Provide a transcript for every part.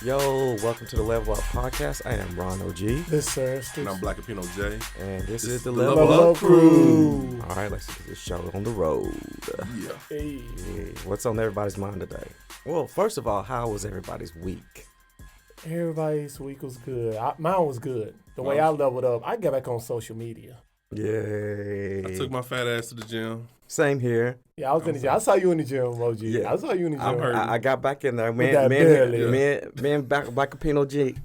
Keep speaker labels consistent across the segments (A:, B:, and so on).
A: Yo, welcome to the Level Up Podcast. I am Ron OG.
B: This is Sir.
C: And I'm Blackipino Jay.
A: And this is the
C: Level
A: Level
C: Up
A: Up Crew. All right, let's get this show on the road.
C: Yeah.
B: Hey.
A: Yeah, what's on everybody's mind today? Well, first of all, how was everybody's week?
B: Everybody's week was good. Mine was good. The way I leveled up, I got back on social media.
A: Yay.
C: I took my fat ass to the gym.
A: Same here.
B: Yeah, I was in the gym. I saw you in the gym, OG.
A: Yeah.
B: I saw you in the gym.
C: I'm hurt.
A: I got back in there.
B: that belly.
A: Me and Blackipino Jay.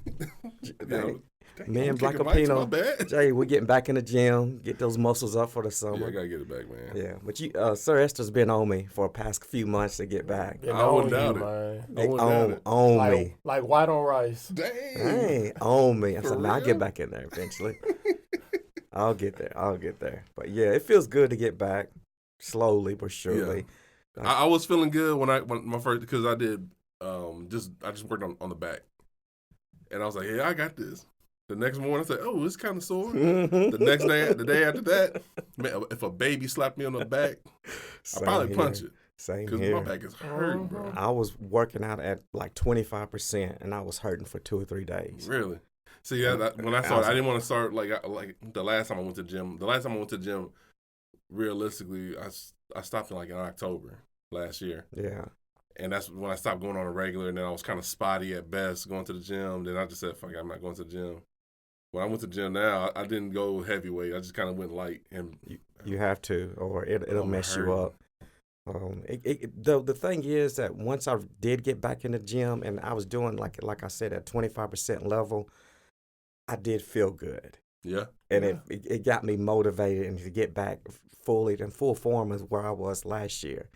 A: Me and Blackipino Jay, we're getting back in the gym, get those muscles up for the summer.
C: Yeah, I gotta get it back, man.
A: Yeah, but you, Sir Esther's been on me for the past few months to get back.
B: Been
C: I wouldn't
B: on
C: doubt
B: you,
C: it.
B: man.
C: I wouldn't doubt it.
A: On me.
B: Like white on rice.
C: Dang.
A: Hey, on me. I
C: For
A: said, I'll
C: real?
A: get back in there eventually. I'll get there. But yeah, it feels good to get back, slowly but surely.
C: I was feeling good when my first, because I did I just worked on the back, and I was like, yeah, I got this. The next morning, I said, oh, it's kind of sore. The next day, the day after that, man, if a baby slapped me on the back, I'd probably punch it.
A: Same
C: Because
A: here.
C: my back is hurting, bro.
A: I was working out at like 25%, and I was hurting for 2 or 3 days.
C: Really? See, yeah, when I started, I didn't want to start like the last time I went to the gym. The last time I went to the gym, realistically, I stopped in October last year.
A: Yeah.
C: And that's when I stopped going on a regular, and then I was kind of spotty at best going to the gym. Then I just said, fuck it, I'm not going to the gym. When I went to the gym now, I didn't go heavyweight. I just kind of went light. And
A: You have to, or it'll
C: I'm
A: mess you
C: hurting.
A: up. The thing is that once I did get back in the gym and I was doing like I said at 25% level, I did feel good,
C: yeah.
A: and
B: Yeah.
A: it got me motivated and to get back fully in full form as where I was last year.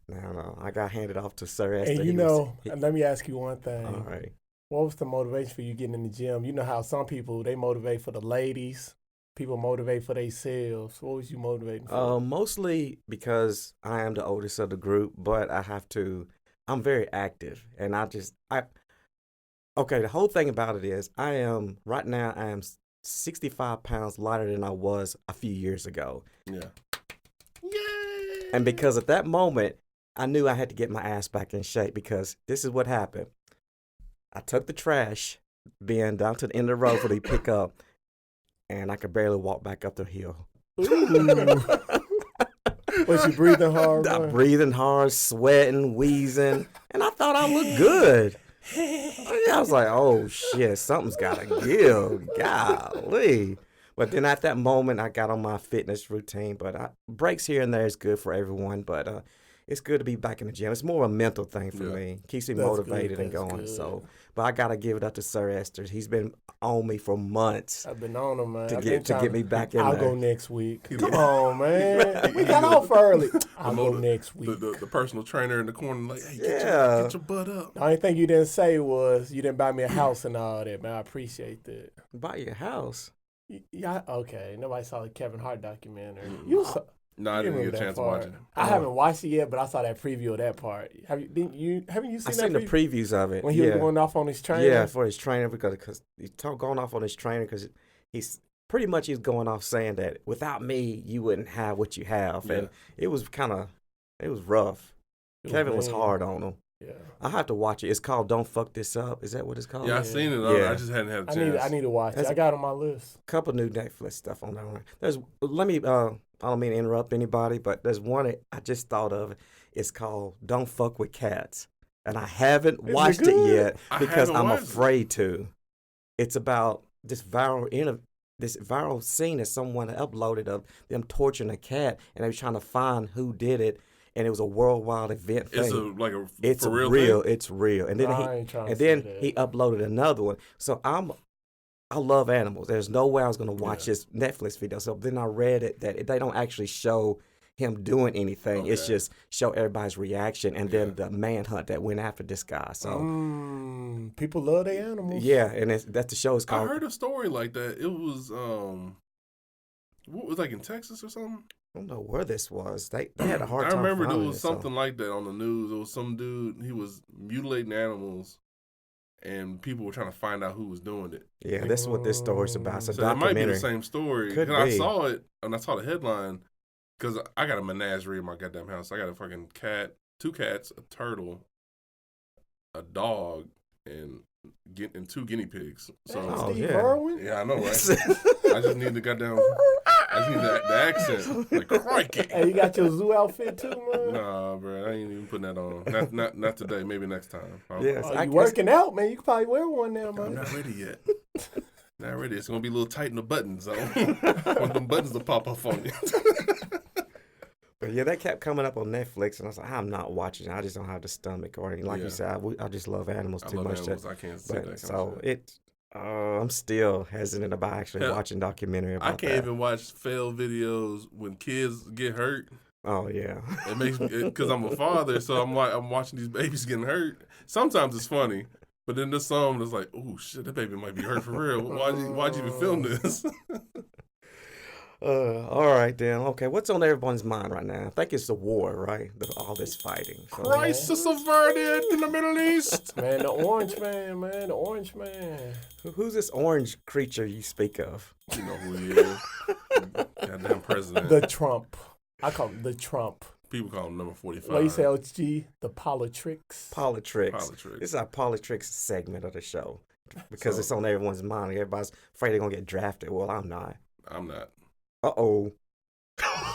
A: Now I got handed off to Sir Esther.
B: And let me ask you one thing.
A: All right.
B: What was the motivation for you getting in the gym? You know how some people, they motivate for the ladies. People motivate for themselves. What was you motivating for?
A: Mostly because I am the oldest of the group, but I'm very active, and okay, the whole thing about it is I am 65 pounds lighter than I was a few years ago.
C: Yeah.
B: Yay!
A: And because at that moment, I knew I had to get my ass back in shape, because this is what happened. I took the trash bin down to the end of the road for the pick up, and I could barely walk back up the hill.
B: Was you breathing hard?
A: I'm
B: man?
A: breathing hard, sweating, wheezing, and I thought I looked good. I was like, oh shit, something's gotta give. Golly. But then at that moment, I got on my fitness routine. But breaks here and there is good for everyone. But it's good to be back in the gym. It's more a mental thing for me. Keeps me
B: That's
A: motivated
B: good,
A: and
B: that's
A: going.
B: good.
A: So, but I gotta give it up to Sir Esther. He's been on me for months
B: I've been on them, man.
A: to get me back in
B: I'll
A: there.
B: go next week. Come on, man. We got off early. I'll go next week.
C: The personal trainer in the corner, like, hey,
A: Yeah.
C: get your butt up.
B: The only thing you didn't say was you didn't buy me a house and all that, man. I appreciate that.
A: Buy your house.
B: Yeah, okay. Nobody saw the Kevin Hart documentary. You saw?
C: No, I didn't
B: you
C: get a
B: remember
C: chance
B: that
C: to watch
B: part.
C: it.
B: I haven't watched it yet, but I saw that preview of that part. Haven't you seen
A: I
B: that
A: seen the
B: preview?
A: previews of it.
B: When he was going off on his trainer?
A: Yeah, for his trainer, because he's going off on his trainer because he's pretty much going off saying that without me, you wouldn't have what you have.
C: Yeah.
A: And it was rough. Kevin was
B: mean.
A: hard on him.
B: Yeah.
A: I have to watch it. It's called Don't Fuck This Up. Is that what it's called?
C: Yeah, I seen it.
A: Yeah.
C: I just hadn't had a chance.
B: I need to watch it. I got it on my list.
A: Couple new Netflix stuff on there. I don't mean to interrupt anybody, but there's one I just thought of. It's called Don't Fuck with Cats. And I haven't watched it
B: good?
A: yet
C: I
A: because
C: haven't
A: I'm
C: watched it.
A: afraid to. It's about this viral scene that someone uploaded of them torturing a cat, and they were trying to find who did it, and it was a worldwide event thing.
C: It's
A: It's
C: for real
A: real.
C: thing?
A: It's real. And then
B: I ain't trying to
A: and
B: see
A: then
B: that.
A: he uploaded another one. So I love animals. There's no way I was gonna watch this Netflix video. So then I read it that they don't actually show him doing anything. It's
C: Okay.
A: just show everybody's reaction and then the manhunt that went after this guy. So
B: People love their animals.
A: yeah, and that's the show is
C: I
A: called.
C: heard a story like that. It was what was in Texas or something?
A: I don't know where this was. They had a hard
C: I
A: time.
C: remember there
A: finding
C: was
A: it, so-
C: something like that on the news. There was some dude, he was mutilating animals, and people were trying to find out who was doing it.
A: Yeah, this is what this story's about. It's a
C: So it might be
A: documentary.
C: the same story.
A: Could
C: 'Cause I
A: be.
C: saw it, and I saw the headline, because I got a menagerie in my goddamn house. I got a fucking cat, 2 cats, a turtle, a dog, and 2 guinea pigs. So
A: Oh,
B: Steve
A: yeah.
B: Irwin?
C: yeah, I know, right? I just need the goddamn. I just need the accent. Like crikey.
B: Hey, you got your zoo outfit too, man?
C: Nah, bro, I ain't even putting that on. Not today. Maybe next time.
A: Yes,
B: Oh, you working out, man. You could probably wear one now, man.
C: I'm not ready yet. Not ready. It's gonna be a little tight in the buttons. So want them buttons to pop up on you.
A: But yeah, that kept coming up on Netflix, and I was like, I'm not watching it. I just don't have the stomach, or like you said, I just love animals
C: I
A: too
C: love
A: much.
C: animals. I can't see that kind
A: So
C: of shit.
A: I'm still hesitant about actually
C: Hell,
A: watching documentary about
C: I can't
A: that.
C: even watch fail videos when kids get hurt.
A: Oh yeah.
C: It makes me because I'm a father, so I'm watching these babies getting hurt. Sometimes it's funny, but then there's some that's like, oh shit, that baby might be hurt for real. Why'd you even film this?
A: All right then. Okay, what's on everyone's mind right now? I think it's the war, right? All this fighting. So,
C: Crisis averted in the Middle East.
B: Man, the orange man, the orange man.
A: who's this orange creature you speak of?
C: You know who he is. Goddamn president.
B: The Trump. I call him the Trump.
C: People call him number 45.
B: What you say, OG? The politics.
A: Politics. This is our politics segment of the show because it's on everyone's mind. Everybody's afraid they're gonna get drafted. Well, I'm not.
C: I'm not.
A: Uh-oh.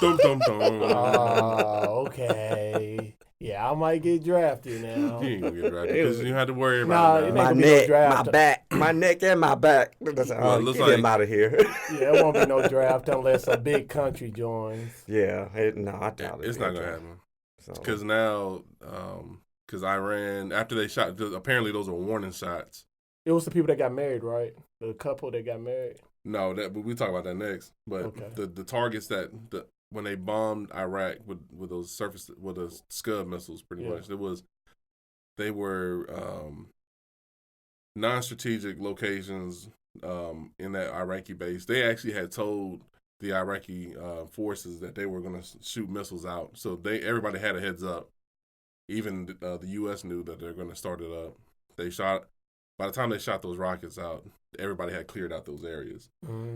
C: Dum dum dum.
B: Oh, okay. Yeah, I might get drafted now.
C: You ain't gonna get drafted because you had to worry about it.
B: Nah,
C: now.
B: it
A: My
B: ain't gonna be no
A: neck, my
B: draft.
A: back, my neck and my back.
C: Well, it looks
A: Get
C: like-
A: him out of here.
B: Yeah, it won't be no draft unless a big country joins.
A: Yeah, no, I doubt it.
C: It's not gonna happen.
A: So,
C: Because now, because Iran, after they shot, apparently those are warning shots.
B: It was the people that got married, right? The couple that got married.
C: No, but we talk about that next. But
B: Okay.
C: the targets when they bombed Iraq with those Scud missiles, pretty much, they were non-strategic locations in that Iraqi base. They actually had told the Iraqi forces that they were going to shoot missiles out, so everybody had a heads up. Even the U.S. knew that they're going to start it up. By the time they shot those rockets out, everybody had cleared out those areas.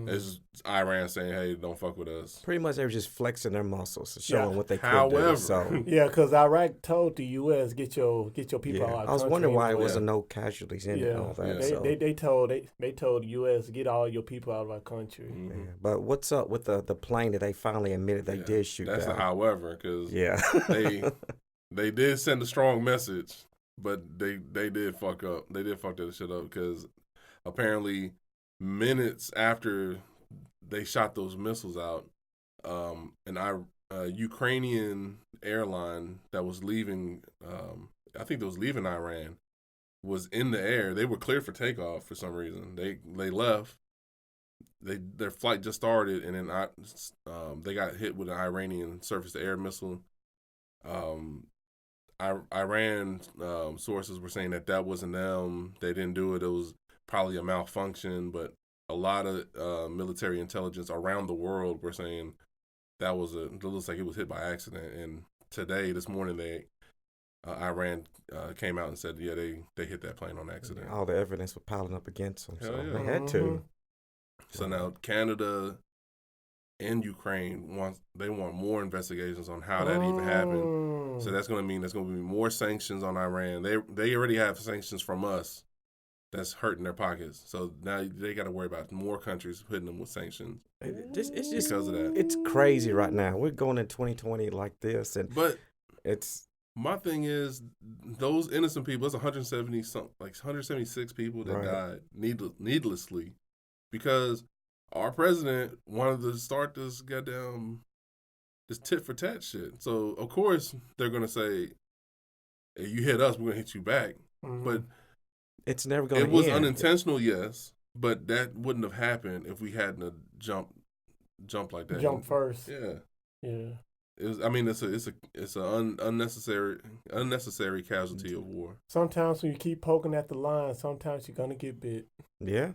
C: It's just Iran saying, "Hey, don't fuck with us."
A: pretty much they were just flexing their muscles, showing
B: Yeah.
A: what they could
C: However-
A: do. So,
B: Yeah, because Iraq told the U.S. get your people
A: yeah,
B: out.
A: I was
B: country
A: wondering why it
B: anyway.
A: wasn't no casualties in it and all that.
C: Yeah.
A: So.
B: They told the U.S. get all your people out of our country.
C: Mhm.
A: Yeah, but what's up with the plane that they finally admitted they
C: Yeah,
A: did shoot
C: That's
A: down?
C: a however, because
A: Yeah.
C: they did send a strong message, but they did fuck up. They did fuck that shit up because apparently minutes after they shot those missiles out, Ukrainian airline that was leaving, I think that was leaving Iran, was in the air. They were cleared for takeoff for some reason. They left. Their flight just started, and then they got hit with an Iranian surface-to-air missile. Iran sources were saying that wasn't them. They didn't do it. It was probably a malfunction, but a lot of military intelligence around the world were saying it looks like it was hit by accident. And this morning, Iran came out and said, yeah, they hit that plane on accident.
A: All the evidence was piling up against them, so
C: Hell yeah.
A: they had to.
C: So now Canada and Ukraine want more investigations on how that even happened. So that's going to mean there's going to be more sanctions on Iran. They already have sanctions from us that's hurting their pockets. So now they got to worry about more countries hitting them with sanctions.
A: It's just
C: because of that.
A: It's crazy right now. We're going in 2020 like this, and
C: But
A: it's
C: my thing is, those innocent people, it's 176 people that
A: Right.
C: died needlessly because our president wanted to start this goddamn tit for tat shit. So of course they're gonna say, hey, you hit us, we're gonna hit you back. But
A: it's never going to
C: it was
A: end.
C: unintentional, yes, but that wouldn't have happened if we hadn't a jump like that.
B: Jump first.
C: Yeah.
B: Yeah.
C: It was, I mean, it's an unnecessary casualty of war.
B: Sometimes when you keep poking at the line, sometimes you're gonna get bit.
A: Yeah.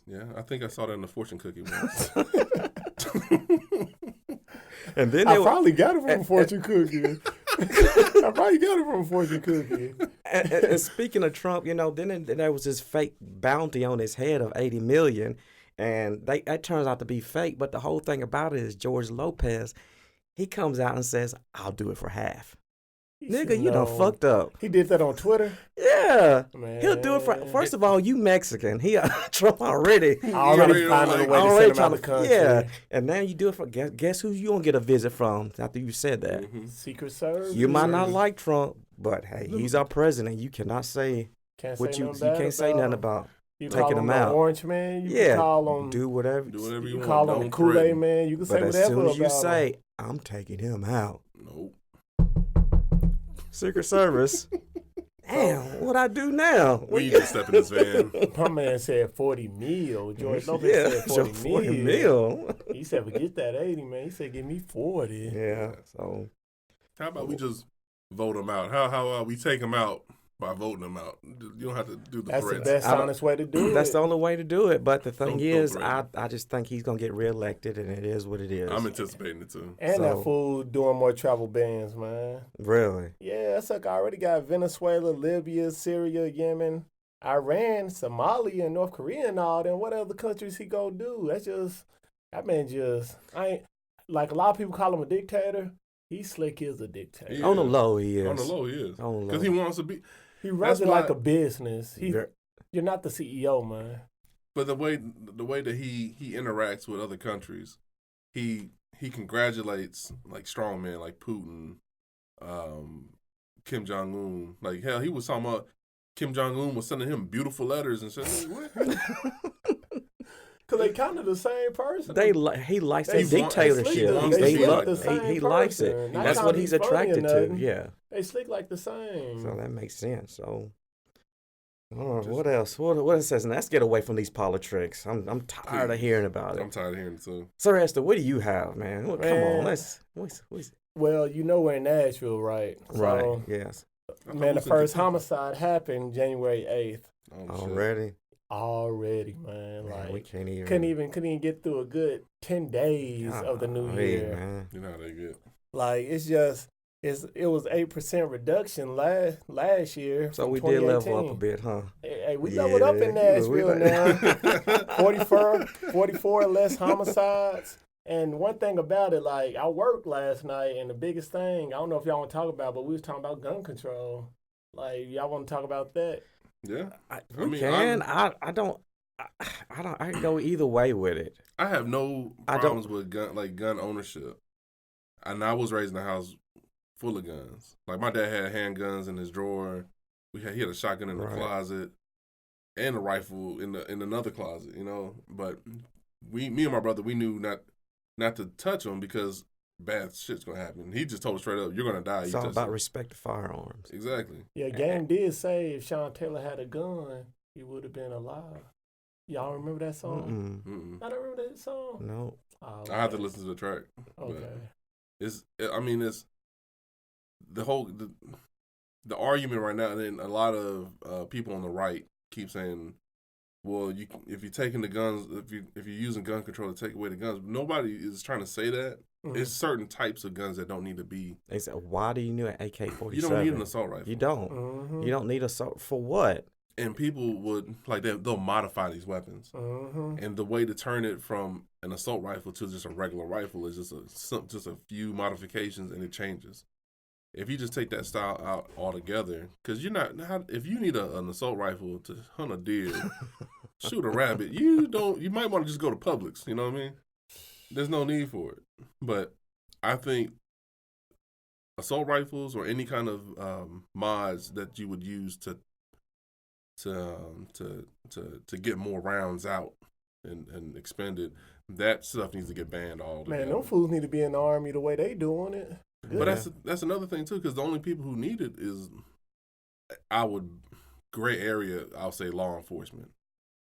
C: Yeah, I think I saw that in the fortune cookie once.
A: And then
B: I probably got it from a fortune cookie.
A: And speaking of Trump, then there was this fake bounty on his head of $80 million, and that turns out to be fake. But the whole thing about it is George Lopez, he comes out and says, "I'll do it for half." Nigga, you done fucked up.
B: He did that on Twitter?
A: Yeah.
B: Man.
A: He'll do it for, first of all, you Mexican. He Trump already.
B: Already finding a way to send him out of the country.
A: Yeah. And now you do it for, guess who you gonna get a visit from after you said that?
B: Secret Service.
A: You might not like Trump, but hey, he's our president. You cannot say what you can't say nothing about.
B: You
A: taking
B: call
A: him
B: him
A: out.
B: Orange man. You can call him.
A: Do whatever.
B: You call him Kool-Aid man. You can say whatever.
A: But as soon as you
B: about
A: say,
B: him.
A: I'm taking him out.
C: Nope.
A: Secret Service. Damn, what I do now?
C: We just step in this van.
B: My man said 40 mil. George Lopez said 40 mil. He said, forget that 80, man. He said, give me 40.
A: Yeah, so.
C: How about we just vote them out? How we take them out by voting them out? You don't have to do the
B: That's
C: threats.
B: the best, honest way to do it.
A: That's the only way to do it. But the thing is,
C: threaten.
A: I just think he's going to get reelected, and it is what it is.
C: I'm anticipating it too.
B: And that fool doing more travel bans, man.
A: Really?
B: Yeah, that sucker already got Venezuela, Libya, Syria, Yemen, Iran, Somalia, and North Korea and all. Then what other countries he go do? That's just, that man just, I ain't, like a lot of people call him a dictator. He slick is a dictator.
C: Yeah.
A: On the low, he is.
C: On the low, he is.
A: On the low.
C: Because he wants to be.
B: He runs it like a business. You're not the CEO, man.
C: But the way that he interacts with other countries, he congratulates like strong men like Putin, Kim Jong Un. Like hell, he was talking about Kim Jong Un was sending him beautiful letters and shit. Like, what?
B: Because they kind of the same person.
A: He likes that dictatorship. He likes it. That's what he's attracted to. Yeah.
B: They slick like the same.
A: So that makes sense. So, what else? What else says? Let's get away from these politics. I'm tired of hearing about it.
C: I'm tired of hearing it too.
A: Sir Esther, what do you have, man? Come on, let's.
B: Well, you know we're in Nashville, right?
A: Right.
B: So,
A: yes.
B: Man, the first homicide happened January 8th.
A: Already,
B: man.
A: Like we couldn't
B: even get through a good 10 days of the new year.
A: Man.
C: You know how they get.
B: Like it was 8% reduction last year.
A: So we did level up a bit, huh?
B: Hey, we leveled up in Nashville now. 44 less homicides. And one thing about it, like I worked last night, and the biggest thing, I don't know if y'all want to talk about, but we was talking about gun control. Like y'all want to talk about that?
C: Yeah,
A: I can go either way with it.
C: I have no problems with gun ownership. And I was raised in a house full of guns. Like my dad had handguns in his drawer. He had a shotgun in the closet, and a rifle in another closet. You know, but me and my brother, we knew not to touch them because bad shit's gonna happen. He just told us straight up, "You're gonna die."
A: It's all about respect to firearms.
C: Exactly.
B: Yeah, Game did say if Sean Taylor had a gun, he would have been alive. Y'all remember that song? I don't remember that song.
A: No.
B: Oh,
C: I have to listen to the track.
B: Okay.
C: It's the argument right now, and then a lot of people on the right keep saying, well, if you're taking the guns, if you're using gun control to take away the guns, nobody is trying to say that. Mm-hmm. It's certain types of guns that don't need to be.
A: They said, why do you need an AK-47?
C: You don't need an assault rifle.
A: You don't. Mm-hmm. You don't need assault for what?
C: And people would they'll modify these weapons, and the way to turn it from an assault rifle to just a regular rifle is just a few modifications, and it changes. If you just take that style out altogether, because if you need an assault rifle to hunt a deer, shoot a rabbit, you might want to just go to Publix. You know what I mean? There's no need for it. But I think assault rifles or any kind of mods that you would use to get more rounds out and expended, that stuff needs to get banned all together.
B: Man, them fools need to be in the Army the way they doing it.
C: Good. But that's another thing too, because the only people who need it is, gray area, I'll say law enforcement.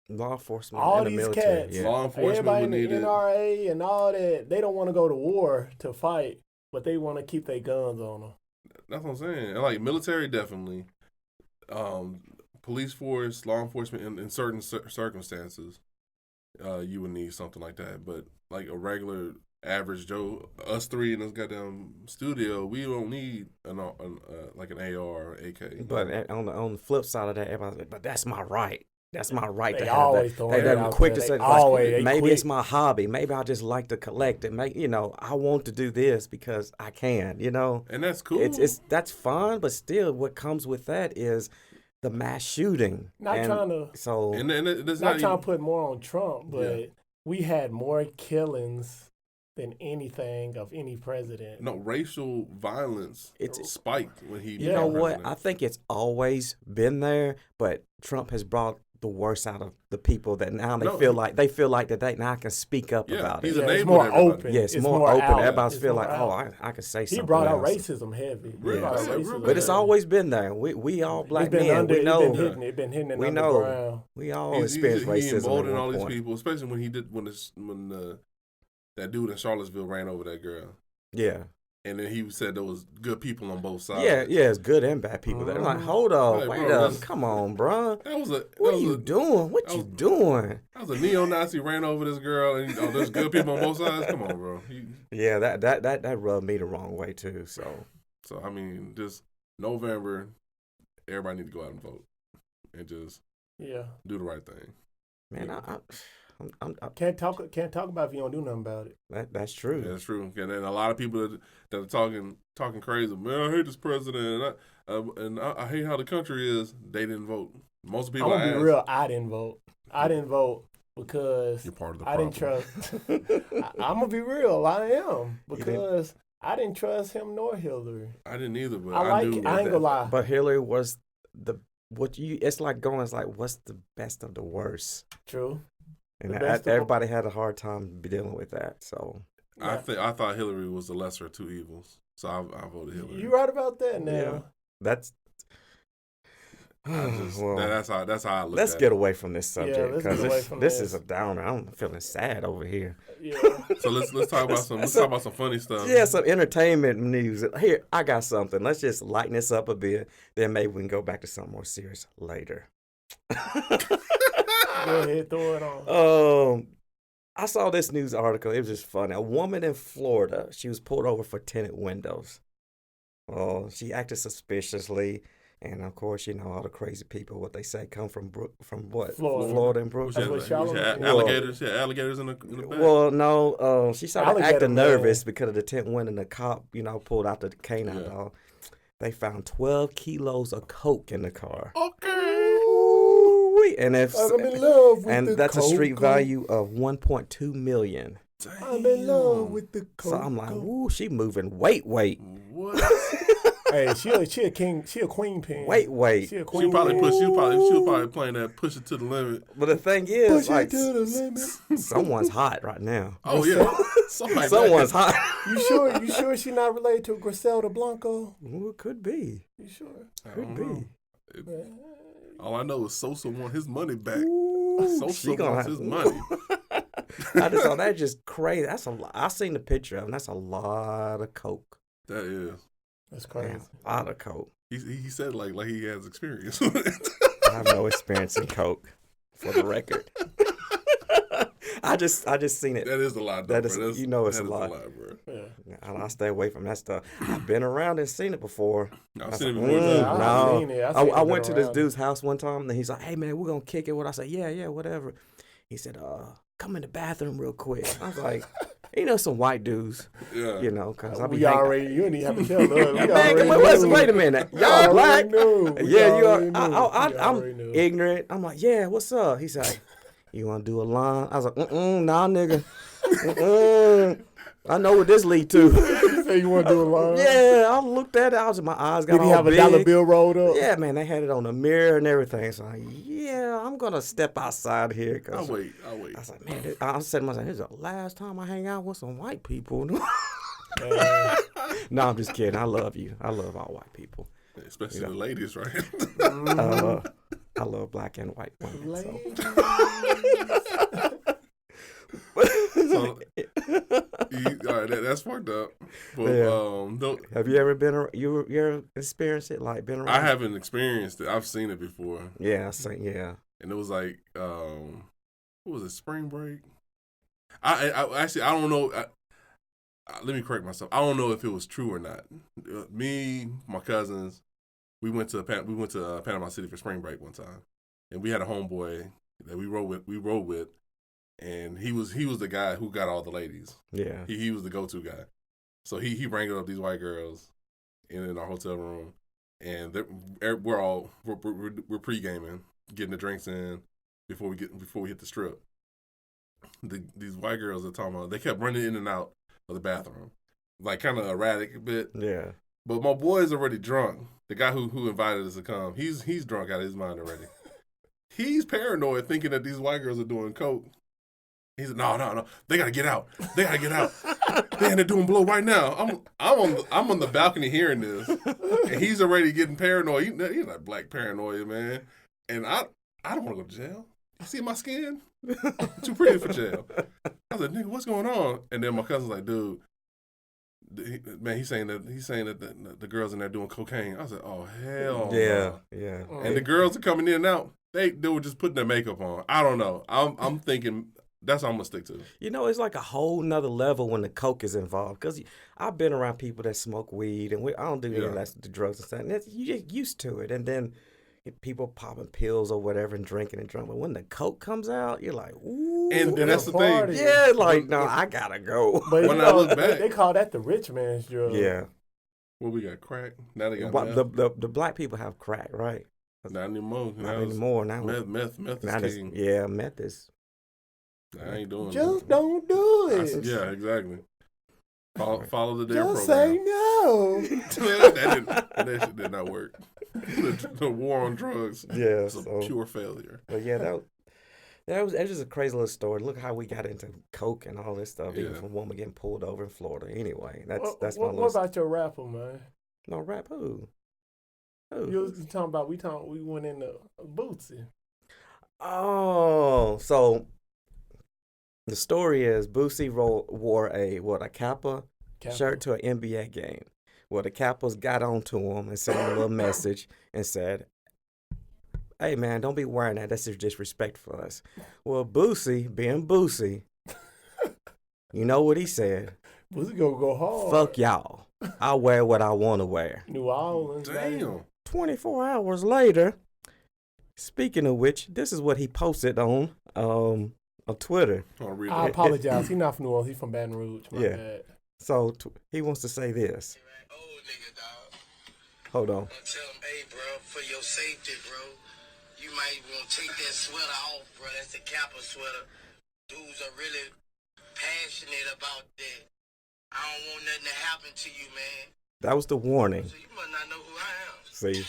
A: Law enforcement,
B: all
A: and
B: these
A: the military.
B: cats,
C: yeah. Law enforcement,
B: everybody in the
C: need
B: NRA and all that, they don't want to go to war to fight, but they want to keep their guns on them.
C: That's what I'm saying. And like military, definitely. Police force, law enforcement, in certain circumstances, you would need something like that. But like a regular average Joe, us three in this goddamn studio, we don't need like an AR or AK.
A: But on the flip side of that, everybody's like, but that's my right. That's my right
B: They
A: to have
B: always
A: that.
B: throwing
A: They're
B: it out
A: quick
B: there.
A: to say,
B: They always- they
A: maybe
B: quick.
A: it's my hobby. Maybe I just like to collect it. I want to do this because I can.
C: And that's cool.
A: That's fun, but still, what comes with that is the mass shooting.
B: Not
A: and
B: trying to
A: so
C: and that's
B: not trying
C: even,
B: to put more on Trump, but
C: Yeah.
B: we had more killings than anything of any president.
C: no racial violence.
A: It's-
C: spiked when he.
A: you
B: Yeah.
A: know
C: became
A: what?
C: president.
A: I think it's always been there, but Trump has brought the worst out of the people that now they
C: No,
A: feel like that they now can speak up
C: Yeah,
A: about
C: he's
A: it.
C: a
B: it's
C: neighbor
B: more
C: to everybody.
B: open.
A: Yeah, it's
B: It's
A: more
B: more
A: open.
B: out.
A: Everybody's
B: It's
A: feel
B: more
A: like,
B: out.
A: I can say
B: He
A: something
B: brought out
A: else.
B: racism heavy. He
C: Real
B: brought out
C: bad, real
B: racism
A: But it's
B: heavy.
A: always been there. We all black
B: It's been
A: men.
B: under,
A: We know.
B: It been hitting it
A: We
B: underground.
A: know. We all
C: He's-
A: experienced
C: he
A: racism at
C: emboldened
A: one
C: all these
A: point.
C: people, especially when he did when that dude in Charlottesville ran over that girl,
A: Yeah.
C: and then he said there was good people on both sides.
A: Yeah, it's good and bad people. They're like, hold on,
C: Like,
A: wait
C: bro,
A: up,
C: that's-
A: come on, bro.
C: That was a
A: What are you doing? What
C: that
A: you
C: was-
A: doing?
C: That was a neo-Nazi ran over this girl, and there's good people on both sides. Come on, bro.
A: Yeah, that rubbed me the wrong way too. So
C: So I mean, just November, everybody need to go out and vote, and just
B: Yeah.
C: do the right thing.
A: man, I'm
B: Can't talk about if you don't do nothing about it.
A: that's true.
C: Yeah, that's true. And then a lot of people that are talking crazy. Man, I hate this president, and I hate how the country is. They didn't vote. Most people.
B: I'm gonna
C: I
B: be
C: asked,
B: real. I didn't vote. I didn't vote because
C: You're part of the
B: I
C: problem.
B: didn't trust. I'm gonna be real. I am because I didn't trust him nor Hillary.
C: I didn't either, but
B: I
C: knew
B: ain't
C: that-
B: gonna lie.
A: But Hillary was it's like what's the best of the worst,
B: True.
A: and
B: The best of-
A: everybody had a hard time dealing with that. So
C: I thought Hillary was the lesser of two evils, so I voted Hillary.
B: You right about that now.
A: Yeah. that's. Well,
C: that's how I look.
A: let's
C: at
A: get
C: it.
A: away from this subject
B: let's get away
A: because
B: from
A: this
B: this.
A: is a downer. I'm feeling sad over here.
B: Yeah.
C: So let's talk about some funny stuff.
A: Yeah, some entertainment news. Here, I got something. Let's just lighten this up a bit. Then maybe we can go back to something more serious later.
B: Go ahead, throw it on.
A: I saw this news article. It was just funny. A woman in Florida, she was pulled over for tinted windows. She acted suspiciously. And of course, all the crazy people, what they say, come from what? Florida and Brooklyn.
B: That's what Charlotte-
C: Alligators, alligators in the back.
A: Well, no, she started
B: Alligator
A: acting
B: man.
A: nervous because of the tent window, and the cop, pulled out the canine
C: Yeah.
A: dog. They found 12 kilos of coke in the car.
C: Okay.
A: Ooh-wee. And
B: I'm in love with the
A: that's a street
B: coke.
A: value of $1.2 million.
B: I'm in love with the coke.
A: So I'm like, ooh, she moving weight.
C: What?
B: Hey, she a king. She a queen pin.
A: Weight.
B: She a
C: She
B: queen.
C: probably
B: pin.
C: she was probably playing that push it to the limit.
A: But the thing is,
B: Push it
A: like,
B: to the limit.
A: someone's hot right now.
C: Oh yeah, Something like
A: Someone's
C: that.
A: hot.
B: You sure she not related to Griselda Blanco?
A: Ooh, it could be.
B: You sure?
C: I
A: Could
C: don't
A: be.
C: know. All I know is Sosa want his money back.
A: Ooh,
C: Sosa
A: she gonna
C: wants
A: have-
C: his money.
A: I just thought that's just crazy. That's a lot. I seen the picture of him. That's a lot of coke.
C: That is.
B: That's crazy.
A: A lot of coke.
C: He said like he has experience with it.
A: I have no experience in coke, for the record. I just seen it.
C: That is a lot. Though,
A: That is-
C: bro. That's-
A: you know it's
C: that
A: a
C: is
A: lot.
C: bro.
B: Yeah.
A: I stay away from that stuff. I've been around and seen it before.
C: I've
A: I
C: seen it
A: was
C: before.
A: like,
C: too.
B: Yeah,
A: no.
B: I've seen it.
A: I went to this dude's house one time and he's like, "Hey man, we're gonna kick it." What I said, yeah, whatever. He said, "Come in the bathroom real quick." I was like, some white dudes,
C: Yeah.
A: because I be
B: We already. You didn't even have to tell us. We
A: Man,
B: already
A: wait a
B: knew.
A: minute.
B: We
A: Y'all
B: already
A: black?
B: knew. We
A: Yeah, you are.
B: already knew. We
A: I'm
B: already knew.
A: ignorant. I'm like, yeah, what's up? He's like, you want to do a line? I was like, nah, nigga. I know what this lead to.
B: You say you want to do a line?
A: Yeah, I looked at it. My eyes got
B: Did he
A: all
B: have a
A: big.
B: dollar bill rolled up?
A: Yeah, man, they had it on the mirror and everything. So, I'm going to step outside here.
C: I'll
A: Cause
C: wait.
A: I was like, man, I said to myself, this is the last time I hang out with some white people. No, I'm just kidding. I love you. I love all white people.
C: Especially the ladies, right?
A: I love black and white women. So.
C: So, all right, that's fucked up. But
A: Yeah. Have you ever been? You ever experienced it? Like been around?
C: I haven't experienced it. I've seen it before,
A: Yeah, yeah.
C: and it was like, what was it? Spring break. I actually I don't know. Let me correct myself. I don't know if it was true or not. Me, my cousins, we went to Panama City for spring break one time, and we had a homeboy that we rode with, and he was the guy who got all the ladies.
A: Yeah.
C: He was the go-to guy. So he wrangled up these white girls in our hotel room, and we're pre-gaming, getting the drinks in before we hit the strip. These white girls are talking about, they kept running in and out of the bathroom, like kind of erratic a bit.
A: Yeah.
C: But my boy's already drunk. The guy who invited us to come, he's drunk out of his mind already. He's paranoid, thinking that these white girls are doing coke. He said, no, they gotta get out. They're doing blow right now. I'm on the balcony hearing this, and he's already getting paranoid. He's like black paranoia, man. And I don't want to go to jail. You see my skin? Too pretty for jail. I was like, nigga, what's going on? And then my cousin's like, dude, man, he's saying that the girls in there doing cocaine. I was like, oh hell,
A: yeah,
C: no.
A: yeah.
C: And the girls are coming in and out. They were just putting their makeup on. I don't know. I'm thinking that's what I'm gonna stick to.
A: You know, it's like a whole nother level when the coke is involved. Because I've been around people that smoke weed, and I don't do any of that, the drugs and stuff. And you get used to it, and then people popping pills or whatever and drinking and drunk. But when the coke comes out, you're like, ooh.
C: And that's the thing.
A: Yeah, like, no, I gotta go.
B: But
C: when I look back,
B: they call that the rich man's drug.
A: Yeah.
C: Well, we got crack. Now they got meth.
A: The black people have crack, right?
C: Not anymore.
A: Not anymore. Now
C: meth is king.
A: Yeah, meth is.
C: I ain't doing
B: Just don't do it.
C: Yeah, exactly. Follow the DARE
B: Just
C: program.
B: say no.
C: that shit did not work. The war on drugs was a pure failure.
A: But yeah, that was just a crazy little story. Look how we got into coke and all this stuff, even from a woman getting pulled over in Florida. Anyway, that's my
B: What about your rapper, man?
A: No, rap who?
B: You was talking about we went into Boosie.
A: Oh, so the story is Boosie wore a Kappa shirt to an NBA game. Well, the Kappas got onto him and sent him a little message and said, "Hey man, don't be wearing that. That's disrespect for us." Well, Boosie, being Boosie, you know what he said?
B: Boosie gonna go hard.
A: Fuck y'all. I'll wear what I want to wear.
B: New Orleans.
C: Damn.
A: 24 hours later, speaking of which, this is what he posted on Twitter.
B: I apologize. He's not from New Orleans. He's from Baton Rouge. My bad.
A: So he wants to say this. Hold on.
D: Tell him, hey, bro, for your safety, bro, you might want to take that sweater off, bro. That's the Kappa sweater. Dudes are really passionate about that. I don't want nothing to happen to you, man.
A: That was the warning.
D: So you must not know who I am.
A: See?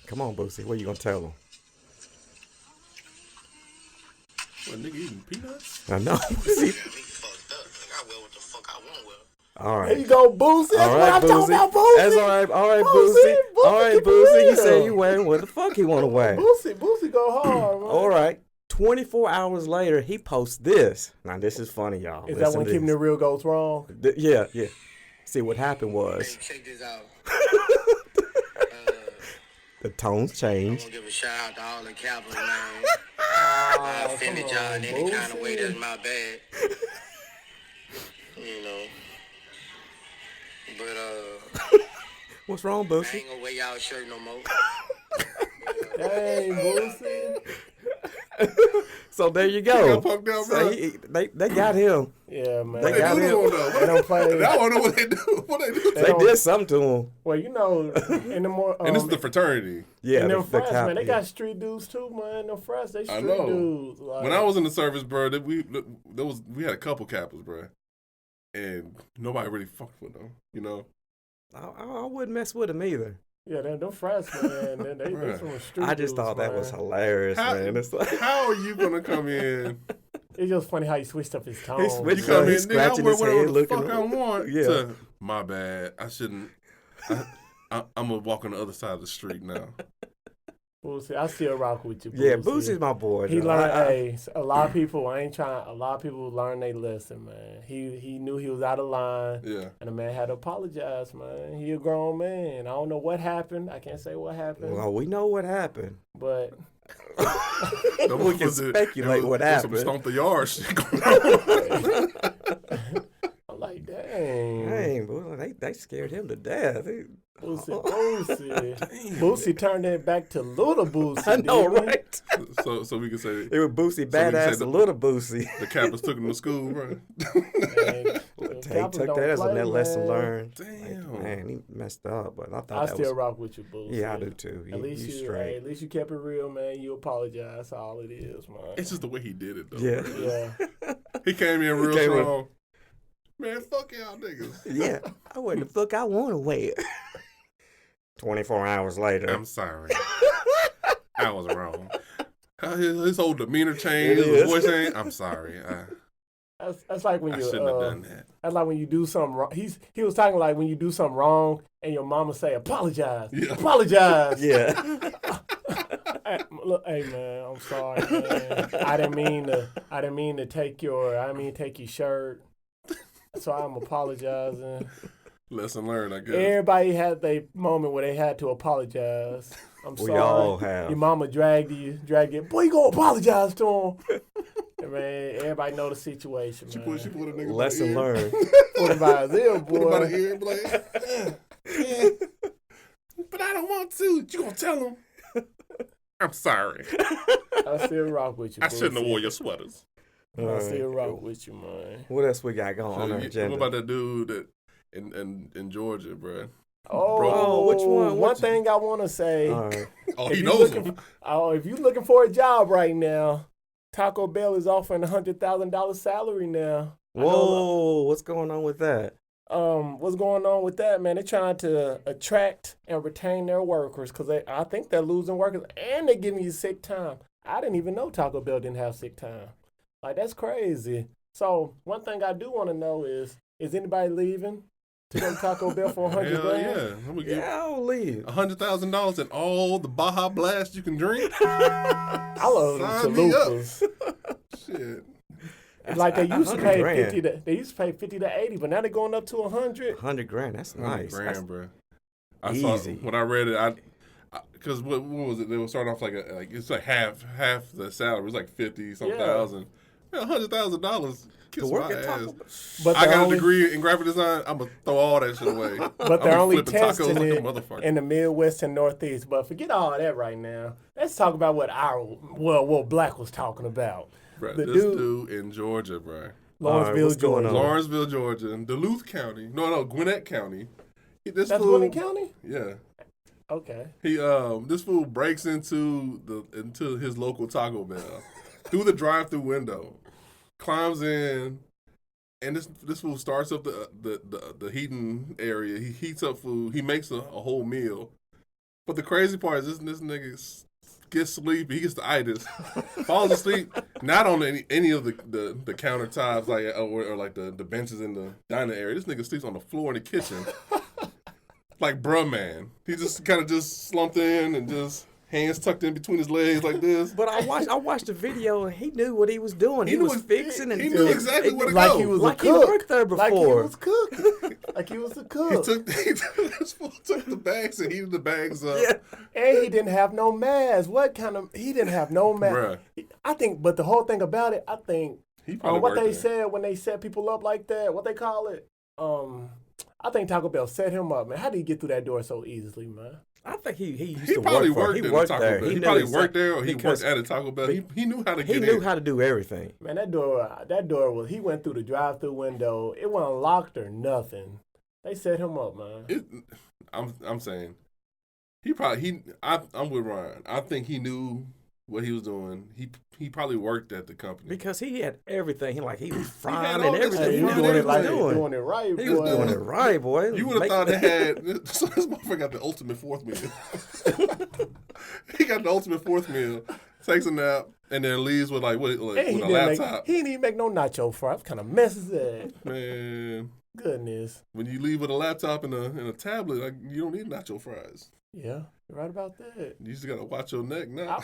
A: Come on, Boosie. What are you going to tell him?
C: What, nigga eating peanuts?
A: I know. See?
D: Me fucked up. Like, I wear what the fuck I want to wear.
A: All right.
B: There you go, Boosie. That's
A: all
B: what
A: right,
B: I'm talking about, Boosie.
A: That's all right. All right, Boosie. All right, Boosie. He said you wearing what the fuck he want to wear.
B: Boosie go hard, man.
A: All right. 24 hours later, he posts this. Now, this is funny, y'all.
B: Is that when keeping it real goes wrong?
A: Yeah. See, what happened was...
D: Hey, check this out.
A: The tones changed.
D: I want to give a shout out to all the Kappas, man. I offended y'all in any kind of way. That's my bad. You know. But,
A: What's wrong,
D: I
A: Boosie?
D: ain't gonna wear y'all shirt no more.
B: Dang, Boosie.
A: So there you go.
C: Got punked out,
A: So they got him.
B: Yeah, man.
A: They got him.
B: They don't play.
C: I don't know what they do. What they do?
A: They did something to him.
B: Well, you know, in the more
C: And this is the fraternity.
A: Yeah,
B: and them
A: the
B: fresh, man, they
A: yeah.
B: got street dudes too, man. Them fresh, they
C: I
B: street
C: know.
B: dudes. Like,
C: When I was in the service, bro, we had a couple Kappas, bro, and nobody really fucked with them. You know.
A: I wouldn't mess with him either.
B: yeah, them fresh, man. They from street
A: I just
B: dudes,
A: thought that
B: man.
A: was hilarious, man. It's like,
C: How are you gonna come in?
B: It's just funny how he switched up his tone.
A: He switched
C: You come in,
A: he's
C: nigga, I
A: scratching
C: wear
A: his
C: whatever
A: head,
C: the
A: looking.
C: fuck I want.
A: Yeah.
C: To, my bad. I shouldn't. I'm gonna walk on the other side of the street now.
B: Boosie, I still rock with you, Boosie.
A: Yeah, Boosie's my boy.
B: He
A: though.
B: learned. A lot of people. A lot of people learn their lesson, man. He knew he was out of line.
C: Yeah.
B: And the man had to apologize, man. He a grown man. I don't know what happened. I can't say what happened.
A: Well, we know what happened.
B: But
A: We can speculate what happened.
C: Some stomp the yard shit going on.
B: I'm like, dang.
A: name, boy. They scared him to death.
B: Boosie turned it back to Little Boosie.
A: I know,
B: didn't he?
A: right?
C: So we can say
A: It was Boosie badass, a little Boosie.
C: the Kappas took him to school, bro.
A: He took that as a lesson learned.
C: Damn.
A: Like, man, he messed up, but I thought
B: I
A: that
B: still
A: was.
B: rock with you, Boosie.
A: Yeah, I do too.
B: At least you
A: straight.
B: at least you kept it real, man. You apologize. That's all it is, man.
C: It's just the way he did it, though.
A: Yeah.
C: Bro.
B: Yeah.
C: He came in real
A: came in-
C: strong. Man, fuck y'all niggas.
A: Yeah, I wear the fuck I want to wear. 24 hours later.
C: I'm sorry. I was wrong. His whole demeanor changed.
A: It
C: His
A: is.
C: voice changed. I'm sorry.
B: That's like when
C: I
B: you
C: shouldn't have done that.
B: That's like when you do something wrong. He was talking like when you do something wrong and your mama say apologize.
C: Yeah.
B: Apologize.
A: Yeah.
B: Look, hey man, I'm sorry, man. I didn't mean to take your shirt. So I'm apologizing.
C: Lesson learned, I guess.
B: Everybody had their moment where they had to apologize. I'm
A: We
B: sorry.
A: all have.
B: Your mama dragged you. Boy, you gonna apologize to him. And man, everybody know the situation,
C: She
B: man.
C: put a nigga
A: Lesson
C: by the ear.
A: learned.
B: Put him by his ear,
C: Put him by
B: boy.
C: the ear and be like, yeah. But I don't want to. You gonna tell him? I'm sorry.
B: I still rock with you,
C: I shouldn't have
B: Boosie.
C: wore your sweaters.
B: I still rock with you, man.
A: What else we got going on our
C: What
A: agenda?
C: about that dude that in Georgia, bro?
B: Oh,
A: which one?
B: One thing I want to say.
A: All right.
C: Oh,
B: if
C: he
B: you
C: knows
B: looking-
C: him.
B: If you're looking for a job right now, Taco Bell is offering $100,000 salary now. I know,
A: Whoa, what's going on with that?
B: what's going on with that, man? They're trying to attract and retain their workers because I think they're losing workers and they're giving you sick time. I didn't even know Taco Bell didn't have sick time. Like, that's crazy. So one thing I do want to know is anybody leaving to go to Taco Bell for $100,000?
C: Hell yeah. I'm gonna give
A: Yeah, I'll leave.
C: $100,000 and all the Baja Blast you can drink.
B: I love them
C: Sign me up.
B: chalupas.
C: Shit.
B: Like they used to pay
A: $100,000.
B: They used to pay 50 to 80, but now they're going up to 100.
A: $100,000. That's nice.
C: $100,000,
A: That's
C: bro. I saw
A: easy.
C: when I read it. Because what was it? They would start off like it's like half the salary. It was like 50 some
B: Yeah.
C: thousand. Man, $100,000. Kiss
A: to work
C: my
A: at
C: ass.
A: Taco Bell.
B: But
C: I
B: they're
C: got
B: only,
C: a degree in graphic design. I'm gonna throw all that shit away.
B: but they're only
C: flipping tacos
B: testing
C: like a
B: it
C: motherfucker.
B: in the Midwest and Northeast. But forget all that right now. Let's talk about what Black was talking about.
C: Bro,
B: the
C: this dude in Georgia, bro.
B: Lawrenceville,
A: what's going
B: Georgia.
A: on?
C: Lawrenceville, Georgia, in Duluth County. No, Gwinnett County. This
B: That's
C: fool,
B: Gwinnett County?
C: Yeah.
B: Okay.
C: This fool breaks into his local Taco Bell through the drive-through window, climbs in, and this fool starts up the heating area. He heats up food. He makes a whole meal. But the crazy part is this nigga gets sleepy. He gets the itis, falls asleep not on any of the countertops or like the benches in the dining area. This nigga sleeps on the floor in the kitchen. Like, bruh, man. He just kind of just slumped in and just hands tucked in between his legs like this.
A: But I watched the video and he knew what he was doing. He was fixing and
C: he knew exactly where to
B: Like
C: go.
B: he was
A: like
B: a
A: he
B: cook.
A: worked there
B: Like he
A: before.
B: was cooking. Like he was a cook.
C: This fool took the bags and heated the bags up.
A: Yeah.
B: And he didn't have no mask. He didn't have no mask.
C: Bruh.
B: I think, but the whole thing about it, I think,
C: He probably
B: what
C: worked
B: they
C: there.
B: said when they set people up like that, what they call it, I think Taco Bell set him up, man. How did he get through that door so easily, man?
A: I think he used
C: He
A: to
C: probably
A: work for it.
C: worked
A: He
C: in
A: worked
C: Taco
A: there.
C: Bell. He
A: knew
C: probably
A: exactly-
C: worked there or he
A: because
C: worked at a Taco Bell. He knew how to get
A: he
C: in.
A: knew how to do everything.
B: Man, that door was, he went through the drive-through window. It wasn't locked or nothing. They set him up, man.
C: I'm saying I'm with Ryan. I think he knew what he was doing. He probably worked at the company.
A: Because he had everything. He was frying
C: all
A: and
C: this
A: everything.
C: shit.
B: He
A: He
B: was
A: knew
B: doing
A: what
B: it
A: he
B: like
A: was
B: he
A: doing.
B: doing it right, boy.
A: He was doing it right, boy.
C: You would have thought they had. So this motherfucker got the ultimate fourth meal. He got the ultimate fourth meal. Takes a nap and then leaves with
B: And
C: with a
B: he
C: laptop.
B: didn't even make no nacho fries. What kind of mess is that?
C: Man,
B: Goodness.
C: when you leave with a laptop and a tablet, you don't need nacho fries.
B: Yeah, you're right about that.
C: You just gotta watch your neck now.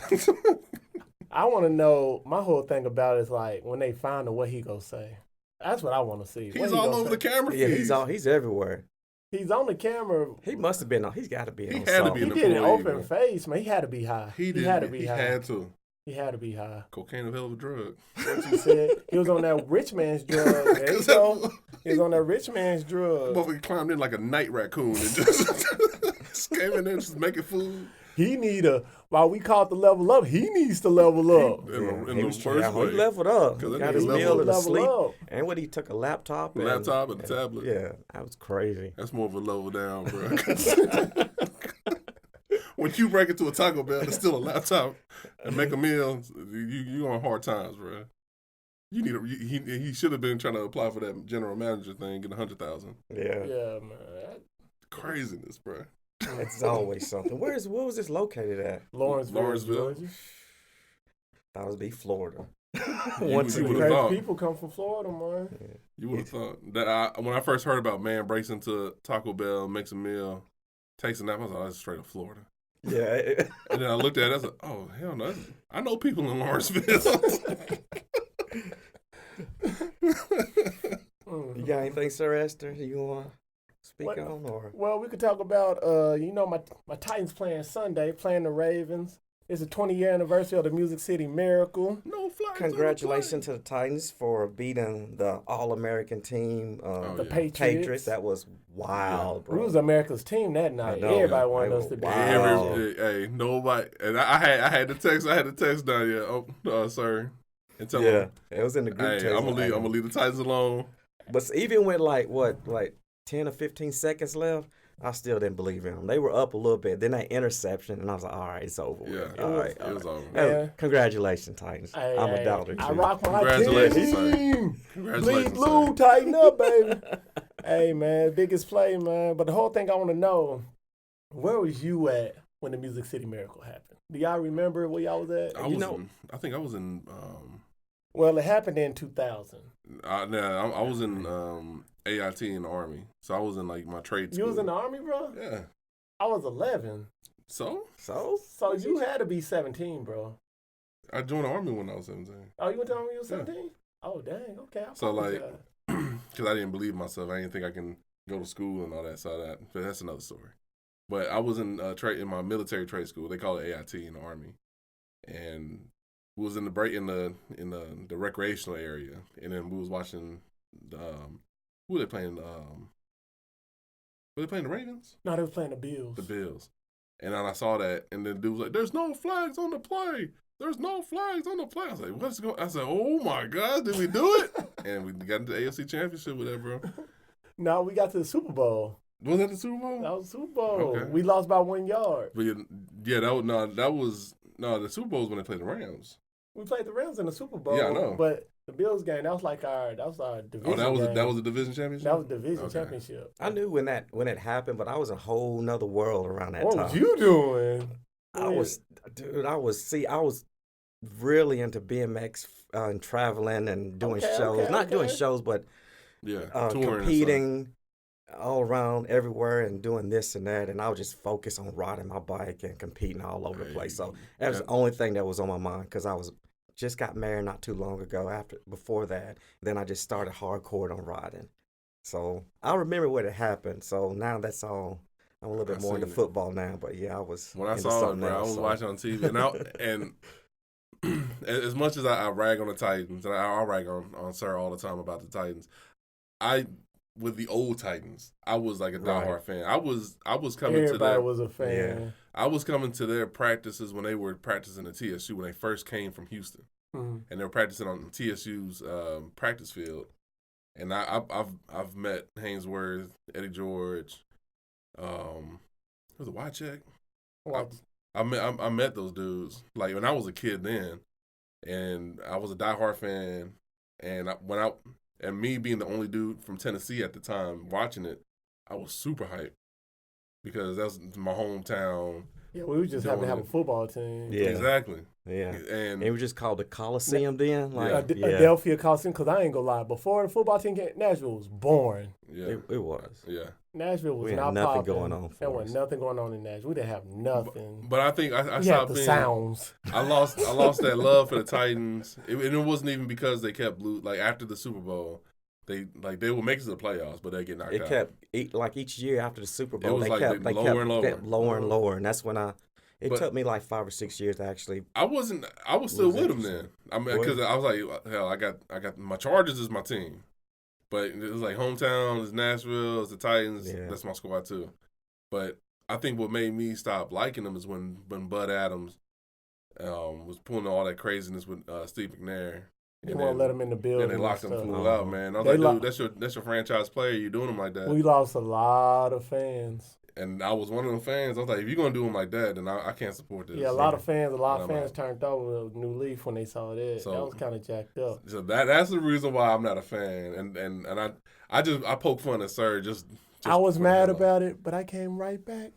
B: I want to know, my whole thing about it is like when they find him, what he gonna say. That's what I want to see. What
C: He's
B: he
C: all
B: gonna
C: over the
B: say.
C: camera.
A: Yeah,
C: feed.
A: he's everywhere.
B: He's on the camera.
A: He must have been. He's got to be.
C: He
A: on
C: had to
A: something.
C: be
B: He
C: an
B: did it
C: employee,
B: open
C: man.
B: face, man. He had to be high.
C: He did.
B: had to be
C: He
B: high.
C: had to.
B: He had to be high.
C: Cocaine a hell of a drug.
B: What you said? He was on that rich man's drug. There you go. He's on that rich man's drug.
C: Motherfucker climbed in like a night raccoon and just came in there just making food.
B: He while we called the level up, he needs to level up.
C: In
A: he
C: the
A: was
C: worst way.
A: He leveled up.
C: Because
A: He
C: that
A: got
C: nigga
A: his
C: leveled
A: meal and
B: up.
A: sleep.
B: Level up.
A: And when he took a laptop.
C: Laptop and tablet.
A: Yeah, that was crazy.
C: That's more of a level down, bro. When you break into a Taco Bell, it's still a laptop and make a meal. You on hard times, bro. You need he should have been trying to apply for that general manager thing, get 100,000.
A: Yeah.
B: Yeah, man.
C: Craziness, bro.
A: It's always something. What was this located at?
B: Lawrenceville, Georgia.
A: Thought it would be Florida.
C: You
A: Once
C: would've
A: again.
C: thought.
B: People come from Florida, man.
C: You would have thought that when I first heard about man breaks into Taco Bell, makes a meal, takes a nap, I was like, oh, that's straight up Florida.
A: Yeah.
C: And then I looked at it, I was like, oh, hell no. I know people in Lawrenceville.
A: You got anything, Sir Esther, you want to speak
B: What?
A: on? Or?
B: Well, we could talk about, my Titans playing Sunday, playing the Ravens. It's the 20-year anniversary of the Music City Miracle.
C: No flags.
A: Congratulations to the Titans for beating the All-American team,
B: The
C: yeah.
B: Patriots.
A: That was wild,
B: We
A: bro.
B: was America's team that night.
A: I know.
B: Everybody wanted
A: They
B: us
A: were
B: to be.
A: wild.
C: Hey, nobody. And I had the text down here. Oh, sir. And tell him,
A: It was in the group
C: hey,
A: text.
C: I'm gonna leave the Titans alone.
A: But even with like 10 or 15 seconds left, I still didn't believe in them. They were up a little bit. Then that interception, and I was like, all right, it's over.
C: Yeah,
A: with. All right.
C: it was over.
A: Hey, congratulations, Titans.
B: Hey,
A: I'm a doubter.
B: I
A: too.
B: rock my
C: Congratulations,
B: team. Bleed
C: Congratulations,
B: blue,
C: sir.
B: tighten up, baby. Hey, man, biggest play, man. But the whole thing I want to know, where was you at when the Music City Miracle happened? Do y'all remember where y'all was at?
C: I think I was in.
B: Well, it happened in 2000.
C: I was in AIT in the Army, so I was in like my trade school.
B: You was in the Army, bro?
C: Yeah.
B: I was 11.
C: So
A: So?
B: So you had to be 17, bro.
C: I joined the Army when I was 17.
B: Oh, you went to the Army when you was
C: Yeah.
B: 17? Oh, dang. Okay.
C: So like, because I didn't believe myself, I didn't think I can go to school and all that. So that's another story. But I was in in my military trade school. They call it AIT in the Army, and we was in the break in the recreational area, and then we was watching who were they playing? Were they playing the Ravens?
B: No, they was playing the Bills.
C: The Bills. And then I saw that, and then dude was like, "There's no flags on the play. There's no flags on the play." I was like, "What's going?" I said, "Oh my God, did we do it?" And we got into the AFC Championship with that, bro.
B: No, we got to the Super Bowl.
C: Was that the Super Bowl?
B: That was the Super Bowl.
C: Okay.
B: We lost by 1 yard.
C: But the Super Bowl was when they played the Rams.
B: We played the Rams in the Super Bowl.
C: Yeah, I know.
B: But the Bills game, that was our division.
C: Oh,
B: game.
C: that was a division championship.
B: That was division
C: Okay.
B: championship.
A: I knew when it happened, but I was in a whole nother world around that
B: What
A: time.
B: was you doing?
A: I was really into BMX and traveling and doing
B: Okay,
A: shows.
B: okay,
A: Not doing
B: okay.
A: shows, but
C: Yeah, touring and
A: competing all around everywhere and doing this and that. And I was just focused on riding my bike and competing all over the place. So that was the only thing that was on my mind because I just got married not too long ago. Before that, then I just started hardcore on riding. So I remember when it happened. So now that's all. I'm a little bit more into football now, but yeah, I was.
C: When I
A: into
C: saw it,
A: something
C: bro, I
A: else,
C: was
A: so.
C: watching on TV, and as much as I rag on the Titans, and I rag on Sir all the time about the Titans, with the old Titans, I was like a diehard fan. I was coming to
B: Everybody
C: their
B: was a fan.
A: Yeah.
C: I was coming to their practices when they were practicing at TSU when they first came from Houston,
B: Mhm.
C: and they were practicing on TSU's practice field. And I've met Hainsworth, Eddie George, was it Wycheck?
B: What?
C: I met those dudes like when I was a kid then, and I was a diehard fan. And me being the only dude from Tennessee at the time watching it, I was super hyped because that was my hometown.
B: Yeah, we just happened to have a football team.
A: Yeah.
C: Exactly.
A: Yeah.
C: And
A: It was just called the Coliseum then? Like, yeah.
B: Adelphia Coliseum, because I ain't gonna lie. Before the football team came, Nashville was boring.
C: yeah,
A: It was.
C: yeah.
B: Nashville was
A: We had
B: not
A: nothing
B: popping.
A: going on for
B: There was
A: us.
B: nothing going on in Nashville. We didn't have nothing.
C: But I think I
B: we had
C: stopped
B: the
C: being.
B: sounds.
C: I lost that love for the Titans, and it wasn't even because they kept like after the Super Bowl, they would make it to the playoffs, but they get knocked
A: It
C: out.
A: kept each year after the Super Bowl,
C: was
A: they
C: like
A: kept
C: lower and lower.
A: kept lower and lower, and that's when it
C: But-
A: took me like 5 or 6 years to actually.
C: I was still
A: was
C: with them
A: interesting.
C: then. I mean, because I was like, hell, I got my Chargers is my team, But it's like hometown, it's Nashville, it's the Titans.
A: Yeah.
C: That's my squad too. But I think what made me stop liking them is when Bud Adams was pulling all that craziness with Steve McNair.
B: They won't let him in the building.
C: And they locked him
B: and stuff.
C: fool out, man. I was like, dude, that's your franchise player. You doing him like that?
B: We lost a lot of fans.
C: And I was one of them fans. I was like, if you're gonna do him like that, then I can't support this.
B: Yeah, a lot of fans turned over a new leaf when they saw that.
C: So,
B: that was kind of jacked up.
C: So that's the reason why I'm not a fan. And I poke fun at Sir just
B: I was mad about it, but I came right back.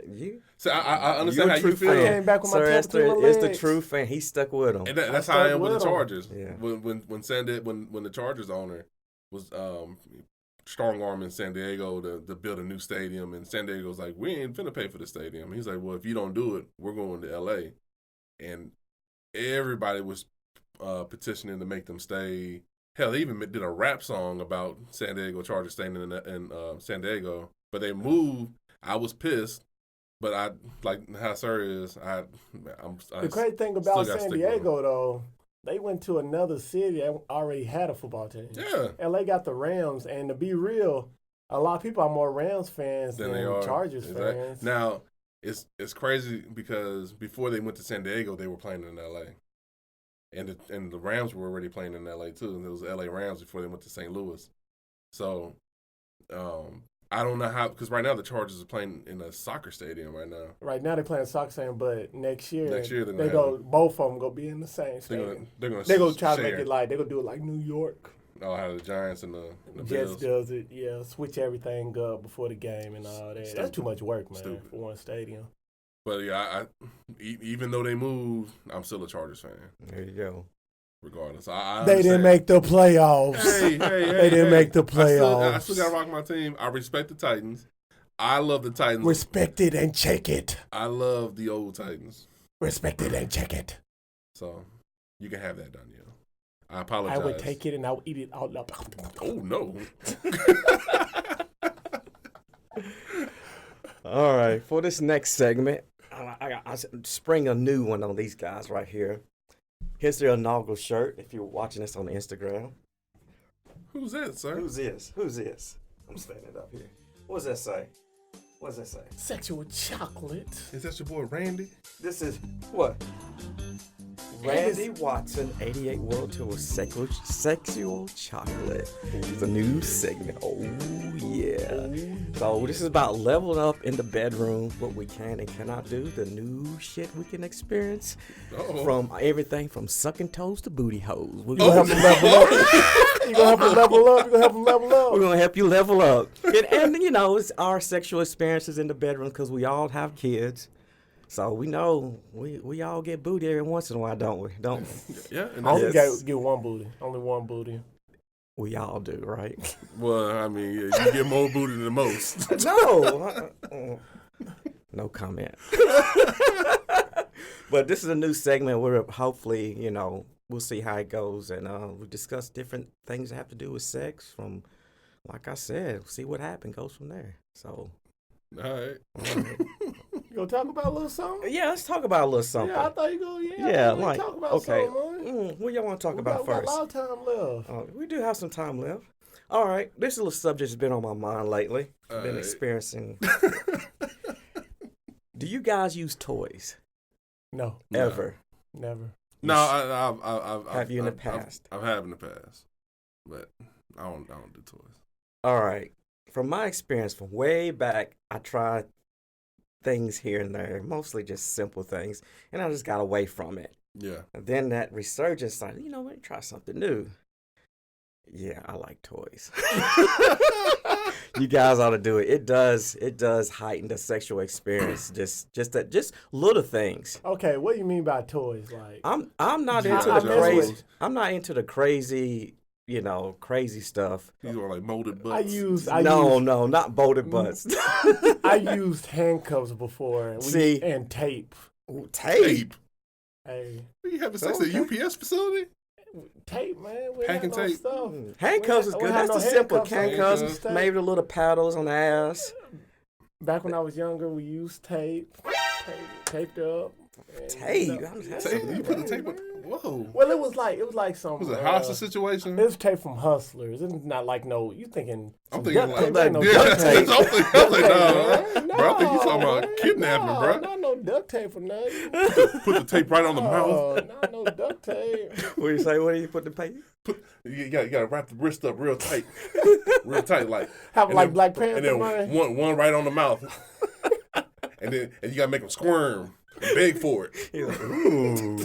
A: You?
C: So I understand how you feel.
B: I came back with my tail between my
A: legs. It's the
B: legs.
A: truth, and he stuck with him.
C: And that's how I am with the Chargers.
A: Yeah.
C: When the Chargers owner was strong arming San Diego to build a new stadium, and San Diego's like, we ain't finna pay for the stadium. He's like, well, if you don't do it, we're going to L.A. And everybody was petitioning to make them stay. Hell, they even did a rap song about San Diego Chargers staying in San Diego, but they moved. I was pissed, but I like how Sir is.
B: The great thing about San Diego, though, they went to another city that already had a football team.
C: Yeah,
B: LA got the Rams, and to be real, a lot of people are more Rams fans than Chargers fans.
C: Now it's crazy because before they went to San Diego, they were playing in LA. And the Rams were already playing in L.A. too. And it was L.A. Rams before they went to St. Louis. So, I don't know how, because right now the Chargers are playing in a soccer stadium right now.
B: Right now they're playing a soccer stadium, but next year both of them go be in the same stadium. They're gonna try to make it like they're gonna do it like New York.
C: Oh, how the Giants and the
B: Jets
C: Bills
B: does it, yeah. Switch everything up before the game and all that. That's too much work, man,
C: Stupid.
B: for one stadium.
C: But yeah, even though they moved, I'm still a Chargers fan.
A: There you go.
C: Regardless,
B: they didn't make the playoffs.
C: Hey,
B: they didn't make the playoffs.
C: I still gotta rock my team. I respect the Titans. I love the Titans.
B: Respect it and check it.
C: I love the old Titans.
B: Respect it and check it.
C: So you can have that, Danielle. I apologize.
B: I would take it and I would eat it out loud.
C: Oh no.
A: All right, for this next segment, I spring a new one on these guys right here. Here's their inaugural shirt, if you're watching this on Instagram.
C: Who's that, sir?
A: Who's this? I'm standing up here. What does that say?
B: Sexual chocolate.
C: Is that your boy Randy?
A: This is what? Randy Watson, 88 World Tour Sexual Chocolate. It's a new segment. Oh, yeah. So this is about leveling up in the bedroom, what we can and cannot do, the new shit we can experience. From everything from sucking toes to booty holes. We're going to help them level up.
B: You're going to help them level up.
A: We're going to help you level up. And you know, it's our sexual experiences in the bedroom because we all have kids. So we know we all get booty every once in a while, don't we? Don't we?
C: Yeah.
B: And only get one booty. Only one booty.
A: We all do, right?
C: Well, I mean, you get more booty than most.
A: No. No comment. But this is a new segment where hopefully, you know, we'll see how it goes. And we discuss different things that have to do with sex from, like I said, see what happens, goes from there. So.
C: All right.
B: You gonna talk about a little something?
A: Yeah, let's talk about a little something.
B: Yeah, I thought you go.
A: Yeah, like
B: talk about
A: okay.
B: something.
A: What y'all want to talk about first?
B: We got a lot of time left.
A: We do have some time left. All right, this little subject's been on my mind lately. I've been experiencing. Do you guys use toys?
B: No.
A: Ever?
B: Never.
C: No, I've
A: have you in the past?
C: I've had in the past, but I don't do toys.
A: All right. From my experience from way back, I tried things here and there, mostly just simple things, and I just got away from it.
C: Yeah.
A: And then that resurgence started, you know what, try something new. Yeah, I like toys. You guys ought to do it. It does heighten the sexual experience. Just little things.
B: Okay, what do you mean by toys? Like
A: I'm not into the crazy. I'm not into the crazy. You know, crazy stuff.
C: You are like molded butts.
A: No, not molded butts.
B: I used handcuffs before. And tape.
A: Ooh, tape.
B: Hey.
C: You having sex at a UPS facility?
B: Tape, man.
C: Packing tape.
B: Stuff.
A: Handcuffs is good. That's the simple handcuffs. Maybe the little paddles on the ass.
B: Back when I was younger, we used tape. Taped up.
A: Tape.
C: You put the tape on. Whoa.
B: Well, it was like some.
C: Was it a hostage situation?
B: It was tape from Hustlers. It's not like no. You thinking?
C: I'm
B: some
C: thinking
B: duct tape.
C: like
B: Ain't no
C: yeah,
B: duct tape.
C: I'm like, no,
B: No,
C: bro. I think you talking about kidnapping,
B: no,
C: bro.
B: Not no duct tape for nothing.
C: Put the tape right on the mouth.
B: Oh, not no duct tape.
A: What do you say? What do you put the paper?
C: You gotta wrap the wrist up real tight, like
B: Have
C: and
B: like
C: then-
B: Black Panther
C: and then
B: money.
C: one right on the mouth, and you gotta make them squirm and beg for it.
A: He's like, ooh.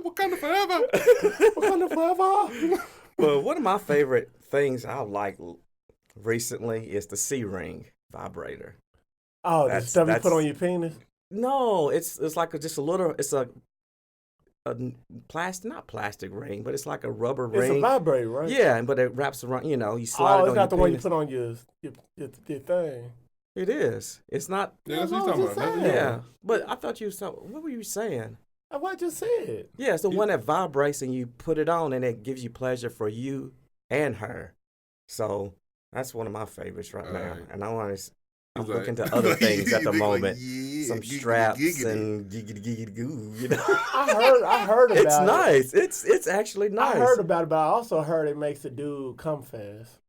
C: Wakanda forever.
B: Wakanda forever.
A: Well, one of my favorite things I like recently is the C-ring vibrator.
B: Oh, the
A: That's-
B: stuff you put
A: that's-
B: on your penis.
A: No, it's like just a little. It's a plastic, not plastic ring, but it's like a rubber
B: It's a
A: ring.
B: vibrator, right?
A: Yeah, but it wraps around. You know, you slide
B: Oh,
A: it
B: it's
A: on
B: not the
A: your
B: one you
A: penis.
B: put on your thing.
A: It is. It's not.
C: Yeah, that's what
B: That's
C: you
B: what
C: talking
B: I
C: about.
B: was
C: That's-
A: Yeah, but I thought you. What were you saying?
B: That's what I just said.
A: Yeah, it's the one that vibrates and you put it on and it gives you pleasure for you and her. So that's one of my favorites right now.
C: Alright.
A: And I'm
C: He's like-
A: looking to other things at the
C: He's like,
A: moment.
C: yeah,
A: Some
C: giggity,
A: straps
C: giggity.
A: and giggity goo. You know,
B: I heard about
A: it's
B: it.
A: nice. It's actually nice.
B: I heard about it, but I also heard it makes the dude come fast.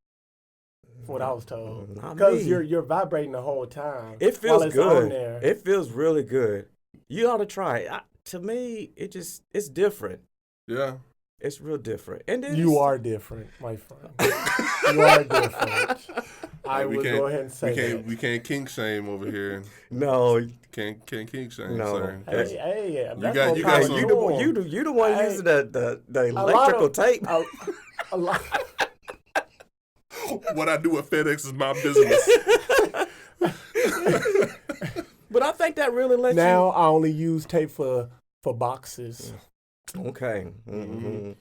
B: That's what I was told.
A: Not
B: Because
A: me.
B: you're vibrating the whole time.
A: It
B: while
A: feels
B: it's on
A: good.
B: there.
A: It feels really good. You ought to try it. To me, it's different.
C: Yeah.
A: It's real different. And then
B: You
A: it's-
B: are different, my friend. You are different. I
C: We
B: would
C: can't-
B: go ahead and say
C: We can't kink shame over here.
A: No,
C: Can't kink shame,
A: No.
C: sir.
B: that. Hey, that's
C: got-
B: what
C: you
B: power
C: got some-
A: you the one
B: Hey.
A: using the
B: lot
A: electrical
B: of-
A: tape.
B: A lot.
C: What I do at FedEx is my business.
A: But I think that really lets
B: Now I only use tape for boxes.
A: you. Okay. Mm-hmm.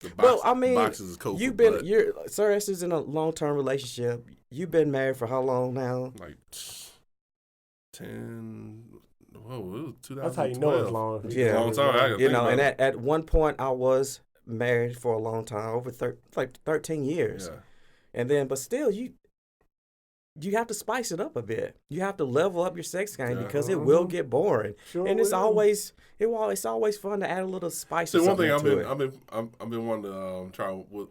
C: The box,
A: Well, I mean,
C: boxes is cold.
A: You've been Sir S is in a long-term relationship. You've been married for how long now?
C: like 10. Whoa, it was 2012.
B: That's how you know it's long.
A: Yeah.
C: Long time. I gotta
A: You
C: think
A: know,
C: about
A: and
C: it.
A: at one point I was married for a long time, over 13 years.
C: Yeah.
A: And then, but still, you have to spice it up a bit. You have to level up your sex game
C: Yeah.
A: because it will get boring.
B: Sure
A: And it's
B: will.
A: always fun to add a little spice.
C: So
A: or
C: one thing
A: something to it.
C: I've been wanting to try with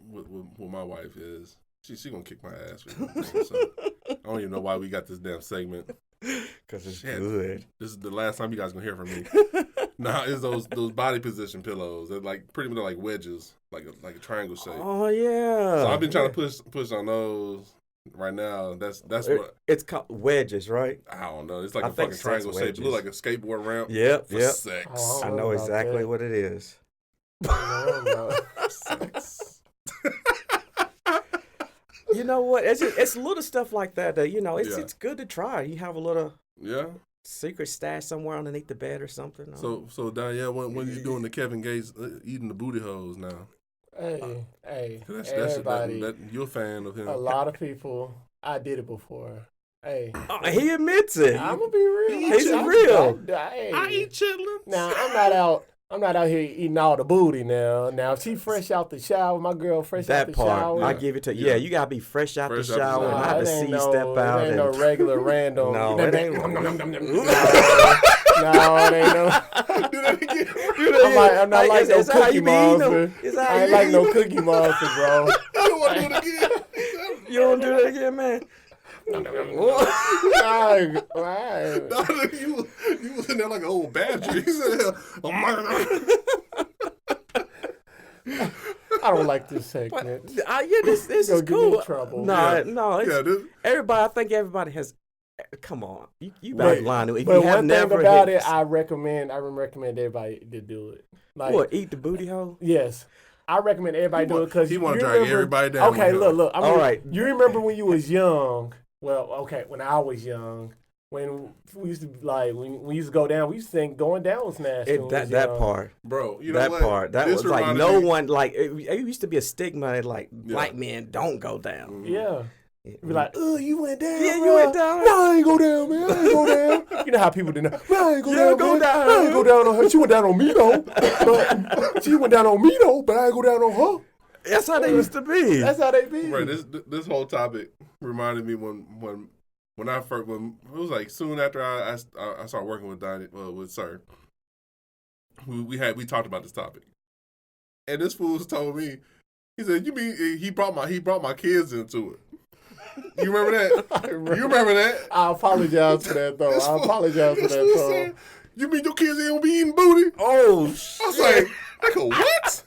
C: my wife is she gonna kick my ass. With everything, so I don't even know why we got this damn segment.
A: Because it's
C: Shit.
A: good.
C: This is the last time you guys gonna hear from me. Nah, it's those body position pillows. They're like pretty much like wedges, like a triangle shape.
A: Oh yeah.
C: So I've been trying to push on those right now. That's what
A: It's called wedges, right?
C: I don't know. It's like
A: I
C: a
A: think
C: fucking triangle
A: sex
C: shape. It look like a skateboard ramp.
A: Yep,
C: For
A: yep.
C: sex.
B: Oh,
A: I
B: know
A: know
B: about
A: exactly
B: that.
A: what it is.
C: Sex.
A: You know what? It's little stuff like that that
C: Yeah.
A: it's good to try. You have a little
C: Yeah.
A: secret stash somewhere underneath the bed or something.
C: So Danielle, when you doing the Kevin Gates eating the booty holes now?
B: Hey,
C: That's
B: everybody.
C: that you're a fan of him.
B: A lot of people. I did it before. Hey,
A: Oh, he admits it.
B: I'm gonna be real.
A: He's real.
C: I eat chitlins.
B: Now I'm not out here eating all the booty now. Now if she fresh out the shower, my girl fresh out
A: That
B: the
A: part,
B: shower.
A: I give it to you.
C: Yeah.
A: Yeah, you gotta be fresh out
C: Fresh
A: the
C: out the
A: shower and
C: shower.
A: not
B: it
A: to
B: ain't
A: see
B: no,
A: step out.
B: It ain't
A: and,
B: no regular random.
A: No,
B: That
A: it ain't.
B: No, it ain't no.
C: Do that again.
B: I'm not like no
A: is that how
B: Cookie
A: you be eating them?
B: Monster.
A: Is that how
B: I ain't
A: you
B: like
A: eat
B: no
A: them?
B: Cookie Monster, bro.
C: I don't want to do it again.
A: You don't do that again, man.
B: Right.
C: No, you was in there like an old badger. You said, "Oh my."
B: I don't like this segment.
A: This
B: Gonna
A: is
B: get me in
A: cool.
B: trouble.
A: No,
C: Yeah.
A: no. It's,
C: Yeah, this,
A: I think everybody has. Come on, you better line it. If
B: But
A: you have
B: one thing
A: never
B: about
A: hit,
B: it, I recommend everybody to do it. Like,
A: what, eat the booty hole?
B: yes. I recommend everybody do it because
C: he wanna drag everybody down
B: Okay,
C: with him.
B: look. I mean,
A: All right.
B: You remember when you was young? Well, okay, when I was young, when we used to when we used to go down, we used to think going down was nasty. when we was
A: That
B: young.
A: part.
C: bro, you know
A: That
C: what?
A: part. That
C: This
A: was like
C: reminded
A: no
C: me-
A: one like it used to be a stigma like black men don't go down.
B: Yeah. Be like, you went down.
A: Yeah, you
B: bro.
A: went down.
B: No, I ain't go down, man. I ain't go down. You know how people do that. Man, I ain't go
A: Yeah,
B: down.
A: go
B: man.
A: down.
B: I ain't go down on her. She went down on me though. But she went down on me though, but I ain't go down on her.
A: That's how they used to be.
B: That's how they be.
C: Right. This whole topic reminded me when I first it was like soon after I started working with Donnie with Sir. We talked about this topic, and this fool told me, he said, "You mean he brought my kids into it?" You remember that? You remember that?
B: I apologize for that, though. I apologize for that, though.
C: You mean your kids ain't gonna be eating booty?
A: Oh,
C: I was like, what?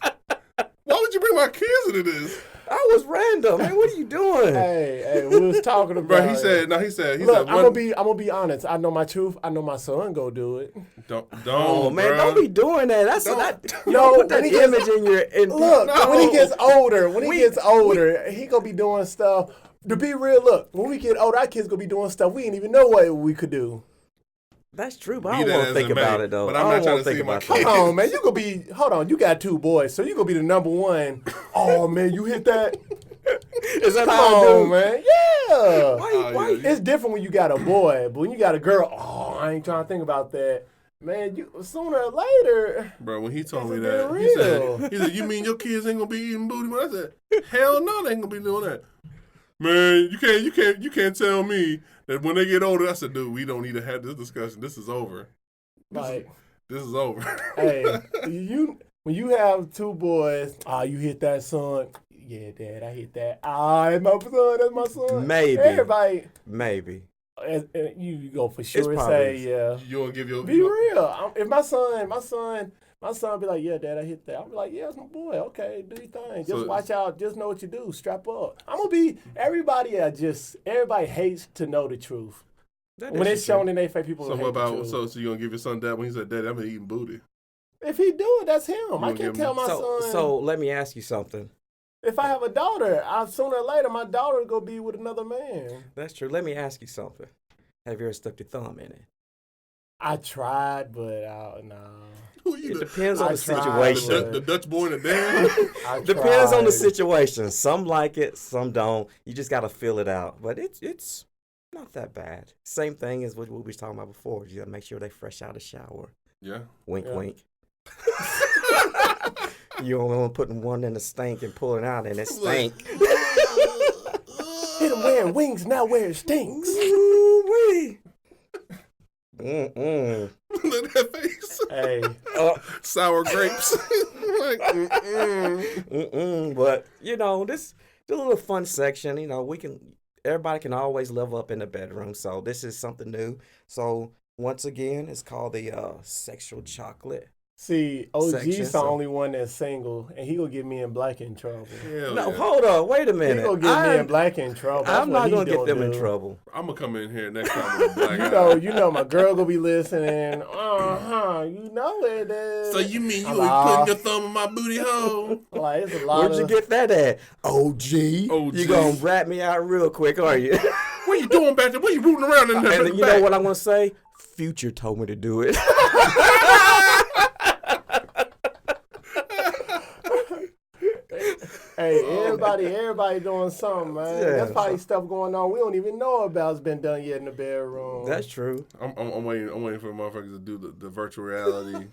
C: Why would you bring my kids into this?
A: I was random. Man, what are you doing?
B: Hey, we was talking about.
C: Bro, he said.
B: Look, I'm gonna be honest. I know my truth. I know my son go do it.
C: Don't,
A: Oh man,
C: bro.
A: don't be doing that. That's
C: Don't.
A: that.
B: No,
A: Put that
B: when he gets-
A: image in your.
B: Look,
A: no.
B: when he gets older, he gonna be doing stuff. To be real, look, when we get older, our kids gonna be doing stuff we didn't even know what we could do.
A: That's true, but
C: Be
A: I don't
C: that
A: want to
C: as
A: think
C: it may,
A: about it though.
C: but
A: I
C: I'm
A: don't
C: not trying
A: want
C: to
A: think
C: see my
A: about
C: kids.
A: that.
B: Hold on, man. Hold on. You got 2 boys, so you gonna be the number one. Oh man, you hit that.
A: Is that
B: Come
A: how I do?
B: on, man. Yeah.
A: Why?
C: yeah.
B: It's different when you got a boy, but when you got a girl, I ain't trying to think about that. Man, you sooner or later.
C: Bro, when he told me
B: It's
C: that,
B: real.
C: he said, you mean your kids ain't gonna be eating booty? I said, hell no, they ain't gonna be doing that. Man, you can't tell me that when they get older. I said, dude, we don't need to have this discussion. This is over.
B: Like,
C: This is over.
B: hey, when you have 2 boys, you hit that son. Yeah, Dad, I hit that. That's my son. That's my son.
A: Maybe.
B: Everybody,
A: Maybe.
B: you go for sure
A: probably-
B: say, yeah.
C: You gonna give your
B: Be real. If my son be like, yeah, Dad, I hit that. I'm be like, yeah, it's my boy. Okay, do your thing. Just
C: So-
B: watch out. Just know what you do. Strap up. Everybody hates to know the truth.
A: That
B: When
A: is
B: it's
A: true.
B: shown in their face, people
C: So
B: don't
C: what
B: hate the
C: about
B: truth.
C: so you gonna give your son that when he said, Daddy, I've been eating booty?
B: If he do it, that's him. I
C: gonna
B: can't
C: give
B: tell
C: him-
B: my
A: So
B: son.
A: let me ask you something.
B: If I have a daughter, sooner or later, my daughter will go be with another man.
A: That's true. Let me ask you something. Have you ever stuck your thumb in it?
B: I tried, but no.
C: Who you
A: It
C: the-
A: depends on
B: I
A: the
B: tried,
A: situation.
C: the Dutch boy in the dam?
B: I
A: Depends on the
B: tried.
A: situation. Some like it, some don't. You just gotta feel it out. But it's not that bad. Same thing as what we was talking about before. You gotta make sure they fresh out of the shower.
C: Yeah.
A: Wink,
B: Yeah.
A: wink. You don't want putting one in the stink and pulling out and it stink.
B: Hit him wearing wings, now where it stinks.
A: Ooh-wee. Mm-mm.
C: Look at that face.
B: Hey,
C: Sour grapes. Like,
A: But this the little fun section. Everybody can always level up in the bedroom. So this is something new. So once again, it's called the sexual chocolate.
B: see, OG's
A: Section,
B: the
A: so-
B: only one that's single, and he gonna get me and Black in trouble.
C: hell
A: No,
C: yeah.
A: hold on, wait a
B: He
A: minute.
B: gonna get me and Black in trouble. That's
A: I'm
B: what
A: not
B: he
A: gonna get them in
B: do.
A: trouble.
C: I'm gonna come in here next time with a black eye.
B: You know, my girl gonna be listening. You know it is.
C: So you mean you
B: I'm
C: ain't
B: like,
C: putting your thumb in my booty hole?
B: like it's a lot
A: Where'd
B: of.
A: you get that at? OG. You gonna rat me out real quick, are you?
C: What you doing back there? What you rooting around in there?
A: And you know what I'm gonna say? Future told me to do it.
B: Hey, everybody doing something, man.
A: Yeah,
B: That's probably stuff going on we don't even know about. It's been done yet in the bedroom.
A: That's true.
C: I'm waiting for motherfuckers to do the virtual reality,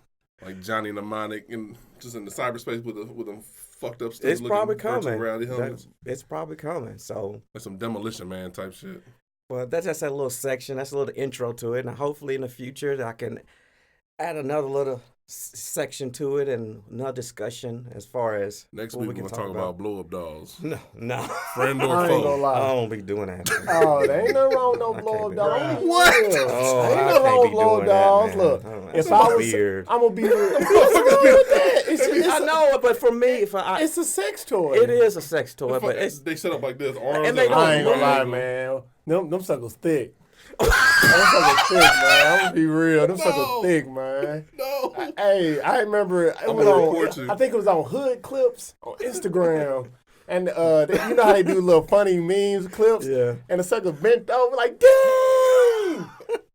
C: like Johnny Mnemonic, and just in the cyberspace with them fucked up stuff.
A: It's probably
C: virtual
A: coming.
C: reality helmets.
A: It's probably coming. So,
C: Like some Demolition Man type shit.
A: but that's just that little section. That's a little intro to it. And hopefully in the future I can add another little section to it and another discussion as far as
C: Next
A: what
C: week
A: we
C: we're
A: can
C: gonna talk about blow up dolls.
A: No.
C: Friend or
B: I ain't gonna
C: foe.
B: lie.
A: I don't be doing that.
B: Oh, there ain't nothing wrong with no
A: I
B: blow
A: can't
B: up
A: be
B: dolls.
A: doing that.
C: What?
B: Ain't
A: Oh,
B: nothing
A: I
B: wrong
A: can't
B: with
A: be
B: blow up
A: doing that,
B: dolls.
A: man.
B: Look,
A: That's
B: if I was,
A: weird.
B: I'm gonna be real. What's wrong with that?
A: I know, but for me,
B: It's a sex toy.
A: it is a sex toy, but it's
C: They set up like this, arms
A: And they don't
B: I ain't gonna lie,
C: triangle.
B: man. Them suckers thick. Them suckers thick, man. I'm gonna be real. Them
C: No.
B: suckers thick, man.
C: No.
B: Hey, I remember it
C: I'm
B: was
C: gonna report you.
B: I think it was on Hood Clips on Instagram. And you know how they do little funny memes clips?
A: Yeah.
B: And the sucker bent over like, dang!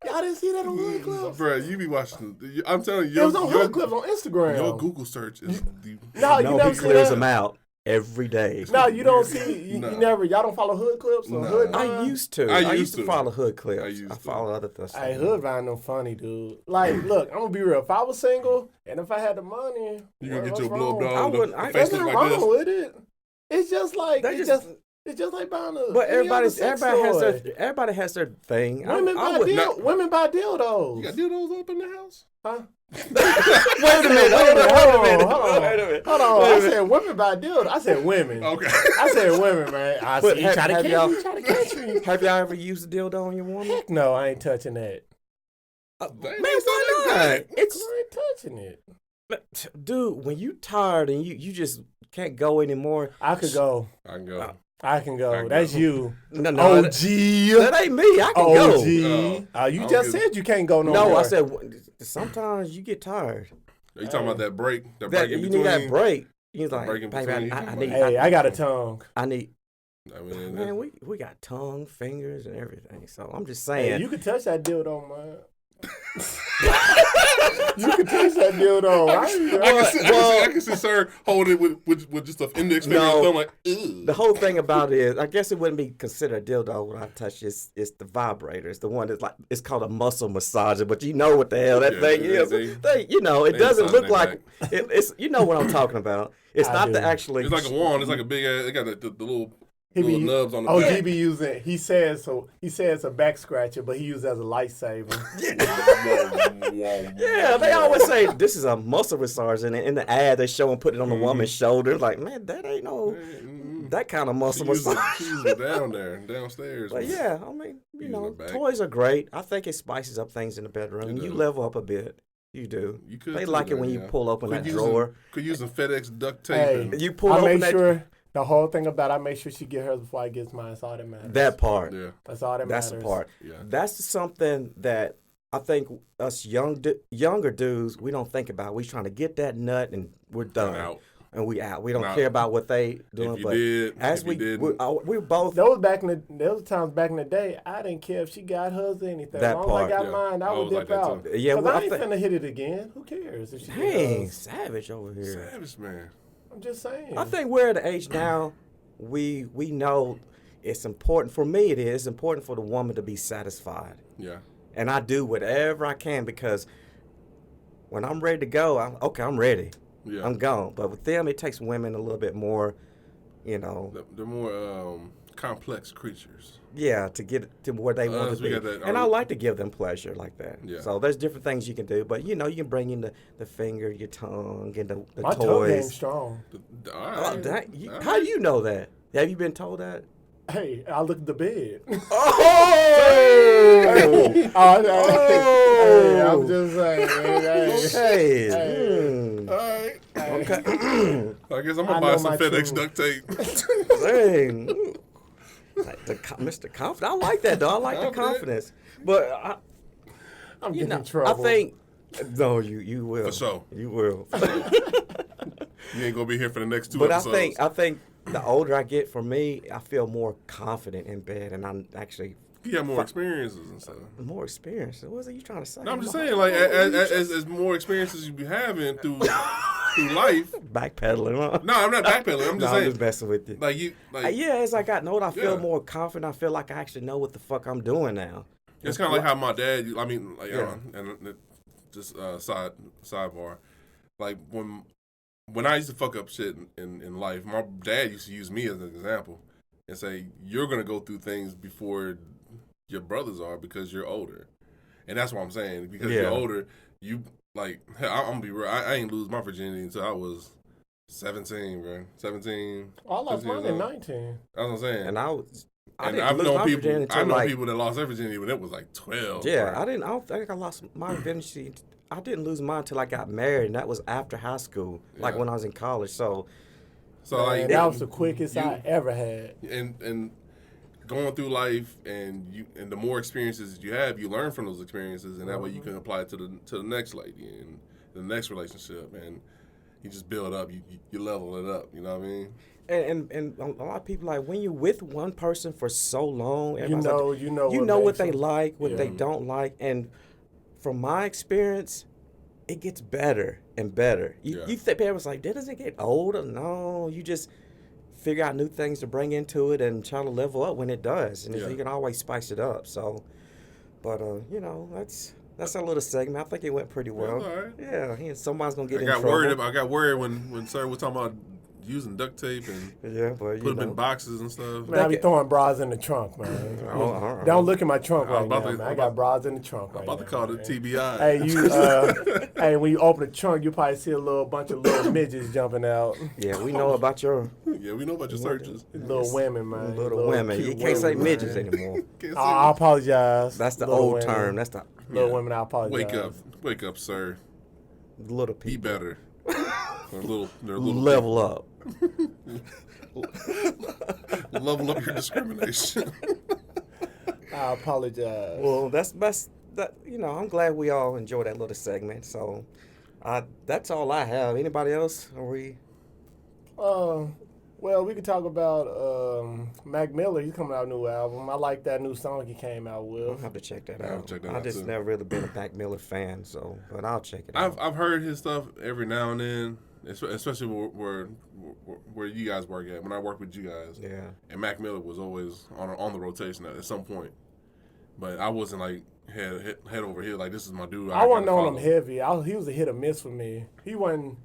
B: Y'all didn't see that on Hood Clips?
C: Bro, you be watching. I'm telling you,
B: It was on Hood Clips on Instagram.
C: your Google search is the.
B: No, you
A: no,
B: never
A: he
B: see
A: clears
B: that?
A: them out every day.
B: No, you don't see. You
C: Nah.
B: never. Y'all don't follow Hood Clips or
C: Nah.
B: Hood
A: I
B: Vine?
A: used to.
C: I
A: I
C: used
A: used to
C: to.
A: follow Hood Clips.
C: I used
A: I
C: to.
A: follow other stuff.
B: Hey, Hood Vine, them funny, dude. Like, look, I'm gonna be real. If I was single and if I had the money,
C: You gonna get
B: what's
C: your blow up
B: wrong?
C: dog?
A: I wouldn't-
C: The
A: I-
C: face
B: There's
C: look
B: nothing
C: like
B: wrong
C: this.
B: with it. It's just like
A: They
B: it's
A: just-
B: just like buying a.
A: But
B: any other sex toy.
A: everybody has their thing.
B: Women buy women buy dildos.
C: You got dildos up in the house?
B: Huh?
A: Wait a minute.
B: Hold on. I said women buy dildos. I said women.
C: Okay.
B: I said women, man. I
A: But
B: see you try to
A: have
B: catch
A: y'all-
B: me. Try to catch me.
A: Have y'all ever used a dildo on your woman?
B: Heck no, I ain't touching that.
A: Man,
C: They
A: why
C: sound
A: not?
C: like
A: It's
B: I ain't touching it.
A: dude, when you tired and you just can't go anymore.
B: I could go.
C: I can go.
B: I can go.
C: I can
B: That's
C: go.
B: you.
A: No,
B: OG.
A: that ain't me. I can
B: OG.
A: go.
B: You
C: I
B: just
C: don't
B: said you can't go no
A: No,
B: more.
A: I said sometimes you get tired.
C: Are you talking about that break? That
A: That
C: break in
A: you
C: between?
A: need that break. He's like,
C: break in
A: baby,
C: between.
A: I need.
B: Hey, I got a tongue.
A: I need.
C: I mean,
A: Man, we got tongue, fingers, and everything. So I'm just
B: Hey,
A: saying.
B: you can touch that dildo, man. You can touch that dildo.
C: I can see sir hold it with just an index finger
A: No.
C: and thumb like, ew.
A: The whole thing about it is, I guess it wouldn't be considered a dildo when I touch it. It's the vibrator. It's the one that's like, it's called a muscle massager, but you know what the hell that
C: Yeah,
A: thing is. It
C: they
A: doesn't
C: massage
A: look
C: that
A: like, it's, you know what I'm talking about. It's
B: I
A: not
B: do.
A: the actually.
C: It's like a wand. It's like a big ass. It got the little
B: He
C: little
B: be,
C: nubs on the
B: OG
C: back.
B: be using. He says so. He says a back scratcher, but he uses it as a lifesaver.
A: Yeah, they always say this is a muscle massager, and in the ad they show him put it on the woman's shoulder. Like, man, that ain't no that kind of muscle massage.
C: She's down there, downstairs.
A: But yeah, I mean, you
C: Using
A: know,
C: the back.
A: toys are great. I think it spices up things in the bedroom.
C: It
A: You
C: does.
A: level up a bit. You do.
C: You could
A: They
C: too,
A: like it
C: man,
A: when you
C: yeah.
A: pull open
C: Could
A: that
C: use
A: drawer.
C: Could use some FedEx duct tape.
B: Hey,
C: and,
A: You pull
B: I
A: open
B: make
A: that.
B: sure the whole thing about I make sure she get hers before I get mine. That's all that matters.
A: That part.
C: yeah,
B: That's all that
A: That's
B: matters.
A: the part.
C: yeah.
A: That's something that I think us younger dudes, we don't think about. We trying to get that nut and we're done.
C: out.
A: And we out. We don't
C: Now,
A: care about what they doing.
C: If you
A: but
C: did,
A: as
C: if you didn't,
A: we're both.
B: Those times back in the day, I didn't care if she got hers or anything.
A: That
B: as long as I
A: part,
B: got
C: yeah.
B: mine, I
C: I
B: would
C: was like
B: dip
C: that
B: out.
C: too.
A: Yeah,
B: 'Cause
A: well,
B: I
A: I
B: ain't
A: think-
B: finna hit it again. Who cares if she get
A: Dang,
B: hers?
A: savage over here.
C: savage man.
B: I'm just saying.
A: I think we're at the age now. We know it's important for me. It is important for the woman to be satisfied,
C: Yeah,
A: and I do whatever I can because when I'm ready to go, I'm ready.
C: yeah.
A: I'm gone. But with them, it takes women a little bit more,
C: They're more complex creatures.
A: yeah, to get to where they want
C: Us,
A: to
C: we
A: be.
C: got that-
A: And I like to give them pleasure like that.
C: Yeah.
A: So there's different things you can do, but you can bring in the finger, your tongue, and the
B: my tongue game
A: toys.
B: strong.
C: All
A: Oh,
C: right. All
A: how do you know that? Have you been told that?
B: Hey, I look at the bed.
A: Oh!
B: Hey, I'm just saying. Hey,
A: Hey.
C: All right.
A: Okay.
C: I guess I'm
B: I
C: gonna buy
B: know
C: some
B: my
C: FedEx
B: truth.
C: duct tape.
A: Dang. Like Mr. Confident. I like that though. I like the
C: Confident.
A: confidence. But
B: I'm
A: you
B: getting
A: know,
B: in trouble.
A: I think no, you will.
C: For sure.
A: You will.
C: You ain't gonna be here for the next 2
A: But
C: episodes.
A: I think the older I get, for me, I feel more confident in bed, and I'm actually
C: you have more experiences and stuff.
A: more experienced. What was it you trying to say?
C: No, I'm just saying, like, as more experiences you be having through life.
A: Backpedaling. Huh?
C: No, I'm not backpedaling. I'm
A: No,
C: just
A: I'm
C: saying,
A: just messing with you.
C: like,
A: Yeah, as I got older, I feel
C: Yeah.
A: more confident. I feel like I actually know what the fuck I'm doing now.
C: it's kind of like how my dad. I mean, like,
A: Yeah.
C: and just sidebar, like when I used to fuck up shit in life, my dad used to use me as an example and say, "You're gonna go through things before your brothers are because you're older," and that's what I'm saying. Because
A: Yeah.
C: you're older, you like. I'm gonna be real. I ain't lose my virginity until I was 17, bro. 17.
B: I lost
C: 15
B: mine
C: years
B: at
C: old.
B: 19.
C: That's what I'm saying.
A: And I
C: And
A: didn't
C: I've
A: lose
C: known
A: my
C: people.
A: virginity
C: I
A: until
C: know
A: like,
C: people that lost their virginity when it was like 12.
A: yeah,
C: bro.
A: I don't think I lost my virginity. I didn't lose mine until I got married, and that was after high school, like
C: Yeah.
A: when I was in college. So
C: So
B: Man,
C: like
B: that was the quickest
C: you-
B: I ever had.
C: and going through life and the more experiences you have, you learn from those experiences, and that way you can apply it to the next lady and the next relationship, and you just build up. You level it up. You know what I mean?
A: and a lot of people like when you're with one person for so long, everybody's like,
B: You know
A: what
B: makes
A: they
B: them-
A: like, what they
B: Yeah.
A: don't like, and from my experience, it gets better and better. You
C: Yeah.
A: think parents like, does it get older? No, you just figure out new things to bring into it and try to level up when it does, and
C: Yeah.
A: you can always spice it up. So, but that's a little segment. I think it went pretty well.
C: all right.
A: Yeah, somebody's gonna get
C: I
A: in
C: got
A: trouble.
C: worried. I got worried when Sir was talking about using duct tape and
A: Yeah, but
C: put them in boxes and stuff.
B: Man, I be throwing bras in the trunk, man.
A: Oh,
B: Don't look at my trunk
C: I was
B: right
C: about
B: now,
C: to-
B: man. I got bras in the trunk
C: I'm
B: right
C: about
B: now.
C: to call
B: man.
C: it TBI.
B: Hey, hey, when you open the trunk, you probably see a bunch of little midgets jumping out.
A: Yeah, we know about your
C: Yeah, we know about your searches.
B: Little women, man.
A: little women.
B: cute
A: You can't say
B: women,
A: midgets
B: man.
A: anymore.
C: Can't say
B: I apologize.
A: That's the
B: Little
A: old
B: women.
A: term. That's the
B: Little
C: Yeah.
B: women, I apologize.
C: Wake up, sir.
A: little
C: Be
A: people.
C: better. They're little
A: Level up.
C: Level up your discrimination.
B: I apologize.
A: Well, that's that. You know, I'm glad we all enjoyed that little segment. So, that's all I have. Anybody else? Are we?
B: Well, we could talk about Mac Miller. He's coming out with a new album. I like that new song he came out
A: I'll
B: with.
A: have to check that
C: I'll
A: out.
C: check that
A: I
C: out,
A: just
C: too.
A: never really been a Mac Miller fan, but I'll check it out.
C: I've heard his stuff every now and then, especially where you guys work at. When I worked with you guys,
A: Yeah.
C: and Mac Miller was always on the rotation at some point, but I wasn't like head over here like this is my dude.
B: I wasn't
C: gotta
B: on him
C: follow.
B: heavy. He was a hit or miss for me. He wasn't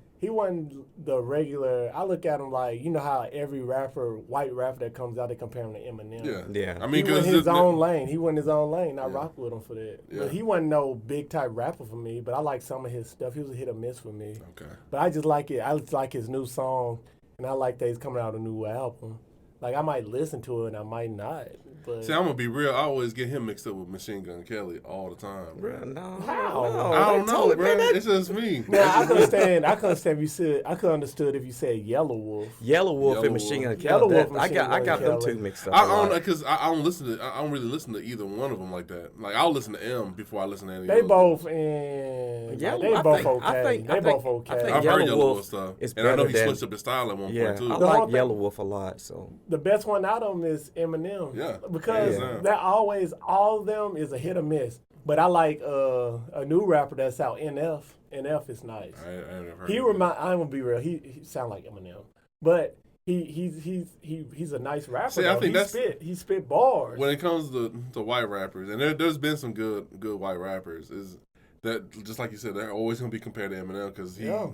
B: the regular. I look at him like, you know how every white rapper that comes out, they compare him to Eminem.
C: Yeah,
A: Yeah.
C: I
B: He
C: mean,
B: went
C: because
B: his own lane. He went his own lane. I
C: Yeah.
B: rock with him for that.
C: Yeah.
B: But he wasn't no big type rapper for me. But I like some of his stuff. He was a hit or miss for me.
C: Okay.
B: But I just like it. I just like his new song, and I like that he's coming out with a new album. Like I might listen to it, and I might not. But
C: See, I'm gonna be real. I always get him mixed up with Machine Gun Kelly all the time, bro.
A: Bruh, no.
B: How?
A: No,
C: I don't
A: they
C: know,
A: told it,
C: bro.
A: man, that-
C: It's just me.
B: now I could understand. I could understand if you said. I could understood if you said Yellow Wolf.
A: Yellow Wolf
C: Yellow
A: and Machine Gun
C: Wolf.
A: Kelly.
B: Yellow Wolf
A: that-
B: and
A: I
B: Machine
A: got
B: Gun
A: them
B: Kelly.
A: two mixed up.
C: I
A: a lot.
C: don't because I don't listen to. I don't really listen to either one of them like that. Like I'll listen to M before I listen to any.
B: They
C: other.
B: both and
A: Yellow-
B: they
A: I
B: both
A: think-
B: okay.
A: I think-
B: they
A: I
B: both
A: think- I
B: okay.
A: think
C: I've
A: Yellow
C: heard Yellow
A: Wolf
C: Wolf stuff,
A: is
C: and I know
A: better
C: he
A: than-
C: switched up his style at one
A: Yeah,
C: point too.
A: I
B: The whole
A: like
B: thing-
A: Yellow Wolf a lot. So
B: The best one out of them is Eminem.
C: Yeah.
B: Because
C: Yeah.
B: that always all of them is a hit or miss. But I like a new rapper that's out, NF. NF is nice.
C: I never heard.
B: He
C: of it.
B: I'm gonna be real. He sound like Eminem, but he's a nice rapper.
C: See, I
B: though.
C: think
B: he spit bars.
C: When it comes to white rappers, and there's been some good white rappers, is that just like you said, they're always gonna be compared to Eminem because
B: Yeah.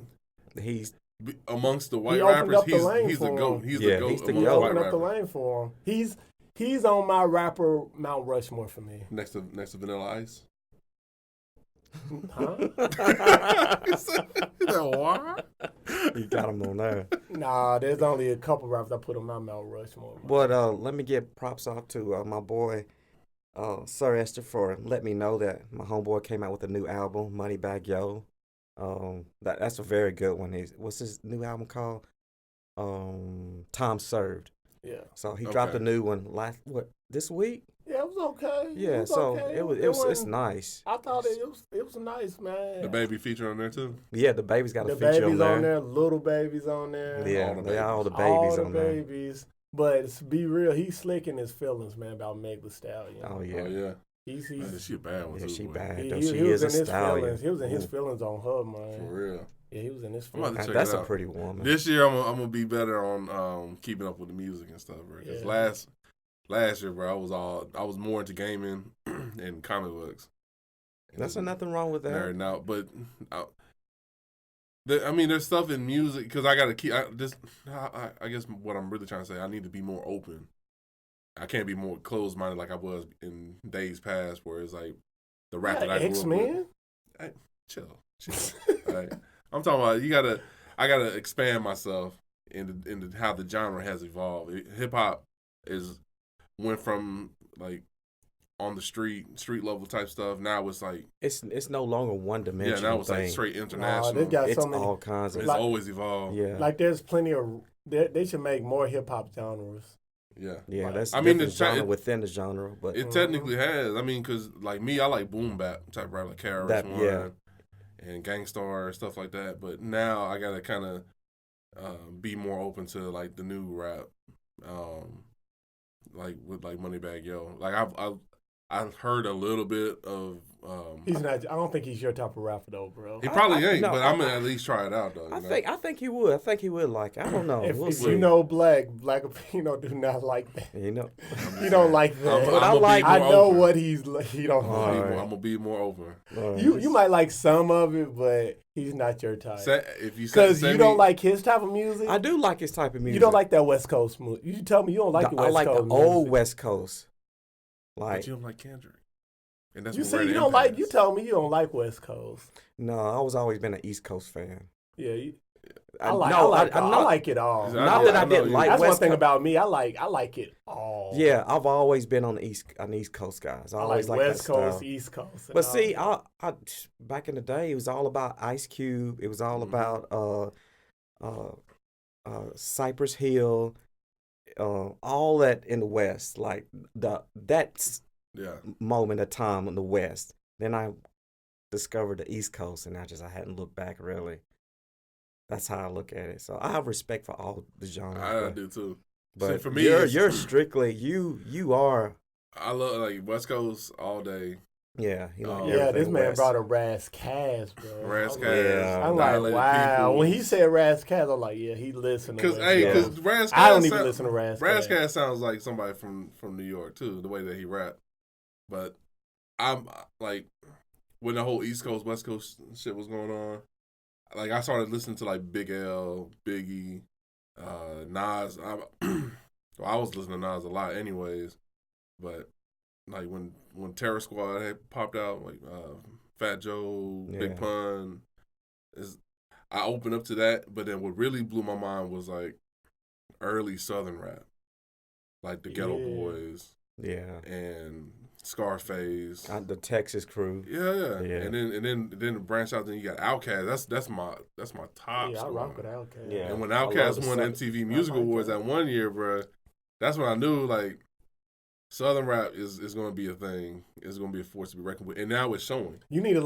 A: he's
C: amongst the white
B: opened
C: rappers,
B: up the lane
C: he's the
B: for
C: goat.
B: him.
C: He's
A: Yeah,
C: the goat
A: he's the
C: amongst
A: goat.
C: the white
B: opened up the
C: rappers.
B: lane for him. He's on my rapper Mount Rushmore for me.
C: Next to Vanilla Ice.
B: Huh?
C: What?
A: you got him on there.
B: Nah, there's only a couple rappers I put on my Mount Rushmore.
A: But let me give props off to my boy, Sir Esther, for letting me know that my homeboy came out with a new album, Moneybag Yo. That's a very good one. What's his new album called? Time Served.
B: Yeah.
A: So he dropped a
C: Okay.
A: new one this week?
B: Yeah, it was okay.
A: Yeah,
B: was
A: so
B: okay.
A: it's
B: wasn't-
A: nice.
B: I thought it was nice, man.
C: The baby feature on there too.
A: Yeah, the baby's got a
B: The
A: feature
B: baby's
A: on there.
B: little baby's on there.
A: Yeah,
C: All the
A: they are all the
C: babies.
A: babies
B: all the
A: on there.
B: babies. But to be real, he's slicking his feelings, man, about Meg Thee Stallion.
A: Oh yeah.
C: Oh yeah.
B: He's
C: Man, she a bad one
A: Yeah,
C: too.
A: she
C: boy.
A: bad.
B: he,
A: though.
B: he,
A: She
B: he was
A: is
B: in
A: a
B: his
A: stallion.
B: feelings. He was in his
A: Ooh.
B: feelings on her,
C: For
B: man.
C: real.
B: Yeah, he was in his
C: I'm about to
B: feelings.
C: check
A: That's
C: it
A: a
C: out.
A: pretty woman.
C: This year I'm gonna be better on keeping up with the music and stuff, bro. Because
B: Yeah.
C: last year, bro, I was more into gaming and comic books. And
A: That's
C: just
A: nothing wrong with that.
C: nerding out, but I mean, there's stuff in music because I gotta keep. I guess what I'm really trying to say, I need to be more open. I can't be more closed minded like I was in days past, where it's like the rap that I grew up with.
B: X-Men?
C: Chill. All right. I'm talking about I gotta expand myself into how the genre has evolved. Hip hop went from like on the street level type stuff. Now it's like
A: It's no longer one dimensional.
C: now it's like
A: thing.
C: straight
B: Nah,
C: international.
B: they got
A: It's
B: so many.
A: all kinds of
C: it's
B: like-
C: always evolved.
A: yeah.
B: Like, there's plenty of. They should make more hip hop genres.
C: Yeah.
A: Yeah,
B: Like,
A: that's
C: I mean,
A: different
C: it's
A: genre
C: it-
A: within the genre, but
C: It technically has. I mean, because like me, I like boom bap type rap, like KRS
A: That-
C: One
A: yeah.
C: and Gangstar stuff like that. But now I gotta kind of be more open to like the new rap, like with like Moneybag Yo. Like I've heard a little bit of.
B: He's not. I don't think he's your type of rapper though, bro.
C: He probably ain't,
A: no,
C: but I'm gonna at least try it out though.
A: I think he would. I think he would like it. I don't know.
B: If
A: We'll see.
B: you know Blackipino do not like that.
A: You know.
B: He don't like that.
A: But I like-
B: I know
C: open.
B: what he don't like.
A: All right.
C: I'm gonna be more open.
B: You might like some of it, but he's not your type.
C: If you
B: Because you don't like his type of music.
A: I do like his type of music.
B: You don't like that West Coast music. You tell me you don't like the West
A: I like
B: Coast
A: the old
B: music.
A: West Coast.
C: but
A: Like
C: you don't like Kendrick, and that's
B: You
C: where
B: say
C: the
B: you don't
C: impact
B: like. You
C: is.
B: tell me you don't like West Coast.
A: no, I was always been an East Coast fan.
B: Yeah,
A: I
B: like it all.
A: Not that I
C: know
A: didn't
C: you.
A: like
B: That's
A: West
B: one thing
A: Coast.
B: about me. I like it all.
A: Yeah, I've always been on the East Coast guys. I
B: I
A: always
B: like
A: liked
B: West
A: that
B: Coast,
A: style.
B: East Coast. and
A: But
B: all
A: see,
B: that.
A: I back in the day, it was all about Ice Cube. It was all about Cypress Hill, all that in the West. Like that
C: Yeah,
A: moment of time in the West. Then I discovered the East Coast, and I hadn't looked back really. That's how I look at it. So I have respect for all the genres.
C: I do too.
A: But
C: See, for me,
A: you're strictly you are.
C: I love like West Coast all day.
A: Yeah, you like
C: Oh.
B: Yeah,
A: everything
B: this man
A: West.
B: brought a Ras Kass, bro.
C: Ras
B: I'm
C: Kass,
B: like-
A: Yeah.
B: I'm like,
C: Dilated
B: wow.
C: People.
B: When he said Ras Kass, I'm like, yeah, he listened to
C: Because
B: West
C: hey,
B: Coast.
C: because Ras Kass
B: I don't even listen to Ras
C: Ras
B: Kass.
C: Kass sounds like somebody from New York too, the way that he rap. But I'm like when the whole East Coast West Coast shit was going on, like I started listening to like Big L, Biggie, Nas. I was listening to Nas a lot, anyways. But like when Terror Squad had popped out, like Fat Joe, Big
A: Yeah.
C: Pun, I opened up to that. But then what really blew my mind was like early Southern rap, like the Ghetto
B: Yeah.
C: Boys
A: Yeah,
C: and Scarface.
A: the Texas crew.
C: Yeah.
A: Yeah.
C: And then branch out. Then you got Outkast. That's my top.
B: Yeah, I
C: squad.
B: rock with Outkast.
A: Yeah.
C: And when
A: I love
C: Outkast
A: the
C: won
A: Southern-
C: MTV Music
B: like
C: Awards
B: that.
C: that one year, bro, that's when I knew like Southern rap is going to be a thing. It's going to be a force to be reckoned with. And now it's showing.
B: You need to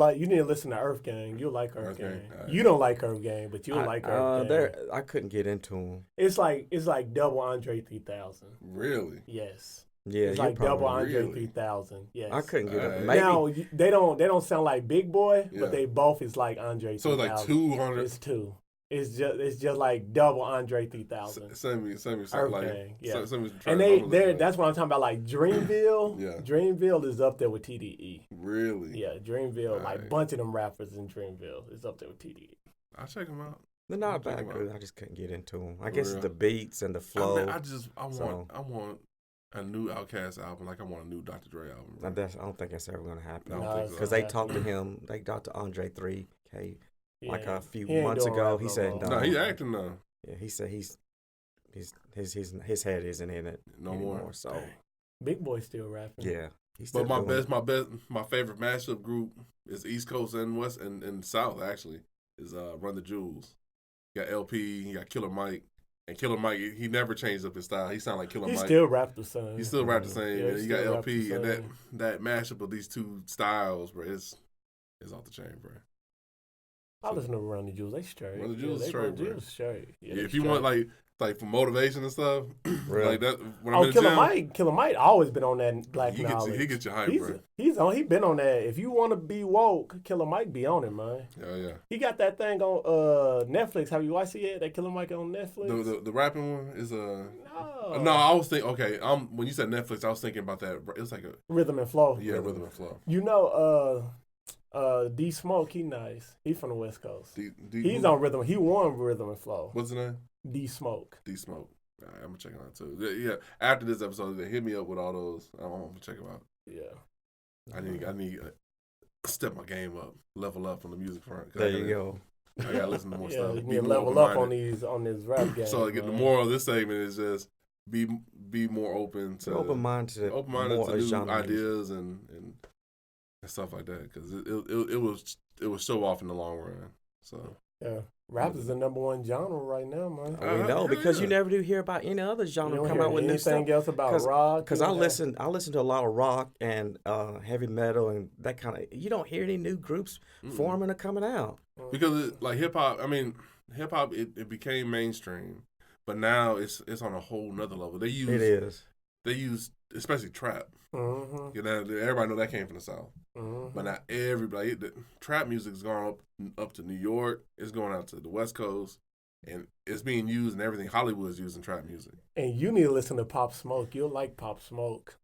B: listen to Earth Gang. You'll like Earth
C: Earth Gang,
B: Gang.
C: alright.
B: You don't like Earth Gang, but you'll like Earth Gang.
A: I couldn't get into them.
B: It's like double Andre 3000.
C: Really?
B: Yes.
A: Yeah,
B: It's
A: you're
B: like double
A: probably-
B: Andre
C: Really?
B: 3000. Yes.
A: I couldn't get
C: Alright.
A: it. Maybe
B: Now they don't sound like Big Boy,
C: Yeah.
B: but they both is like Andre 3000.
C: So it's like 200.
B: It's two. It's just like double Andre 3000.
C: Send me
B: Earth
C: something like.
B: Gang, yeah.
C: Send me some
B: And
C: tracks.
B: they that's what I'm talking about. Like Dreamville.
C: Yeah.
B: Dreamville is up there with TDE.
C: Really?
B: Yeah, Dreamville. Like
C: Alright.
B: bunch of them rappers in Dreamville is up there with TDE.
C: I'll check them out.
A: they're not a
C: Check
A: bad
C: 'em out.
A: group. I just couldn't get into them. I guess
C: real.
A: it's the beats and the flow.
C: I want
A: So-
C: I want a new Outkast album, like I want a new Dr. Dre album. bro.
A: I don't think that's ever gonna happen.
C: I don't
B: Nah,
C: think
B: it's
C: so.
A: Because
B: not
A: they talked to him. They talked to Andre 3K like
B: Yeah.
A: a few
B: He ain't
A: months
B: doing
A: ago.
B: rap
A: He
B: no
A: said
B: more.
A: no.
C: No, he's acting now.
A: Yeah, he said his head isn't in it
C: No
A: anymore.
C: more.
A: So
C: Dang.
B: Big Boy still rapping.
A: yeah, he's still
C: But
A: doing
C: my favorite mashup group is East Coast and West and South actually is Run the Jewels. You got LP, you got Killer Mike, and Killer Mike he never changed up his style. He sound like Killer
B: He
C: Mike.
B: still rap the same.
C: He still rap the same.
B: Yeah,
C: and
B: he
C: you got
B: still rap
C: LP
B: the
C: and
B: same.
C: that mashup of these two styles, bro, is off the chain, bro.
B: I listen to Run the Jewels. They straight.
C: Run the Jewels
B: they
C: straight,
B: Run the
C: bro.
B: Jewels straight. Yeah,
C: Yeah,
B: they
C: if you
B: straight.
C: want like for motivation and stuff,
A: Really?
C: like that when I'm
B: Oh,
C: in the
B: Killer
C: gym,
B: Mike. Killer Mike always been on that Black
C: he
B: Knowledge.
C: gets you hype, bro.
B: He been on that. If you want to be woke, Killer Mike be on it, man.
C: Yeah.
B: He got that thing on Netflix. Have you watched it yet? That Killer Mike on Netflix?
C: The rapping one is
B: no.
C: No, I was thinking. Okay, when you said Netflix, I was thinking about that. It was like a
B: Rhythm and Flow.
C: rhythm and flow.
B: You know, D Smoke, he nice. He from the West Coast. He's on Rhythm. He won Rhythm and Flow.
C: What's the name?
B: D Smoke.
C: D Smoke. All right, I'm gonna check it out too. Yeah, after this episode, they hit me up with all those. I'm gonna check them out.
B: Yeah.
C: I need to step my game up, level up on the music front. 'cause
A: There
C: I
A: you
C: gotta-
A: go.
C: I gotta listen to more
B: Yeah,
C: stuff.
B: you
C: Be
B: need to
C: more
B: level up
C: open-minded.
B: on this rap game.
C: So again, the
B: man.
C: moral of this segment is just be more open to
A: Open-minded to
C: open-minded
A: more
C: to new
A: genre music.
C: ideas and stuff like that because it was show off in the long run. So
B: Yeah. Rap is the number one genre right now, man.
A: We know because you
C: yeah.
A: never do hear about any other
B: You
A: genre
B: don't
A: come
B: hear
A: out with new
B: anything
A: stuff.
B: else about rock.
A: Because I listen to a lot of rock and heavy metal and that kind of. You don't hear any new groups forming or coming out.
C: because like hip hop, I mean hip hop it became mainstream, but now it's on a whole nother level. They
A: It is.
C: use especially trap.
B: Mm-hmm.
C: You know, everybody know that came from the South.
B: Mm-hmm.
C: But not everybody. The trap music's gone up to New York. It's going out to the West Coast, and it's being used in everything. Hollywood's using trap music.
B: And you need to listen to Pop Smoke. You'll like Pop Smoke.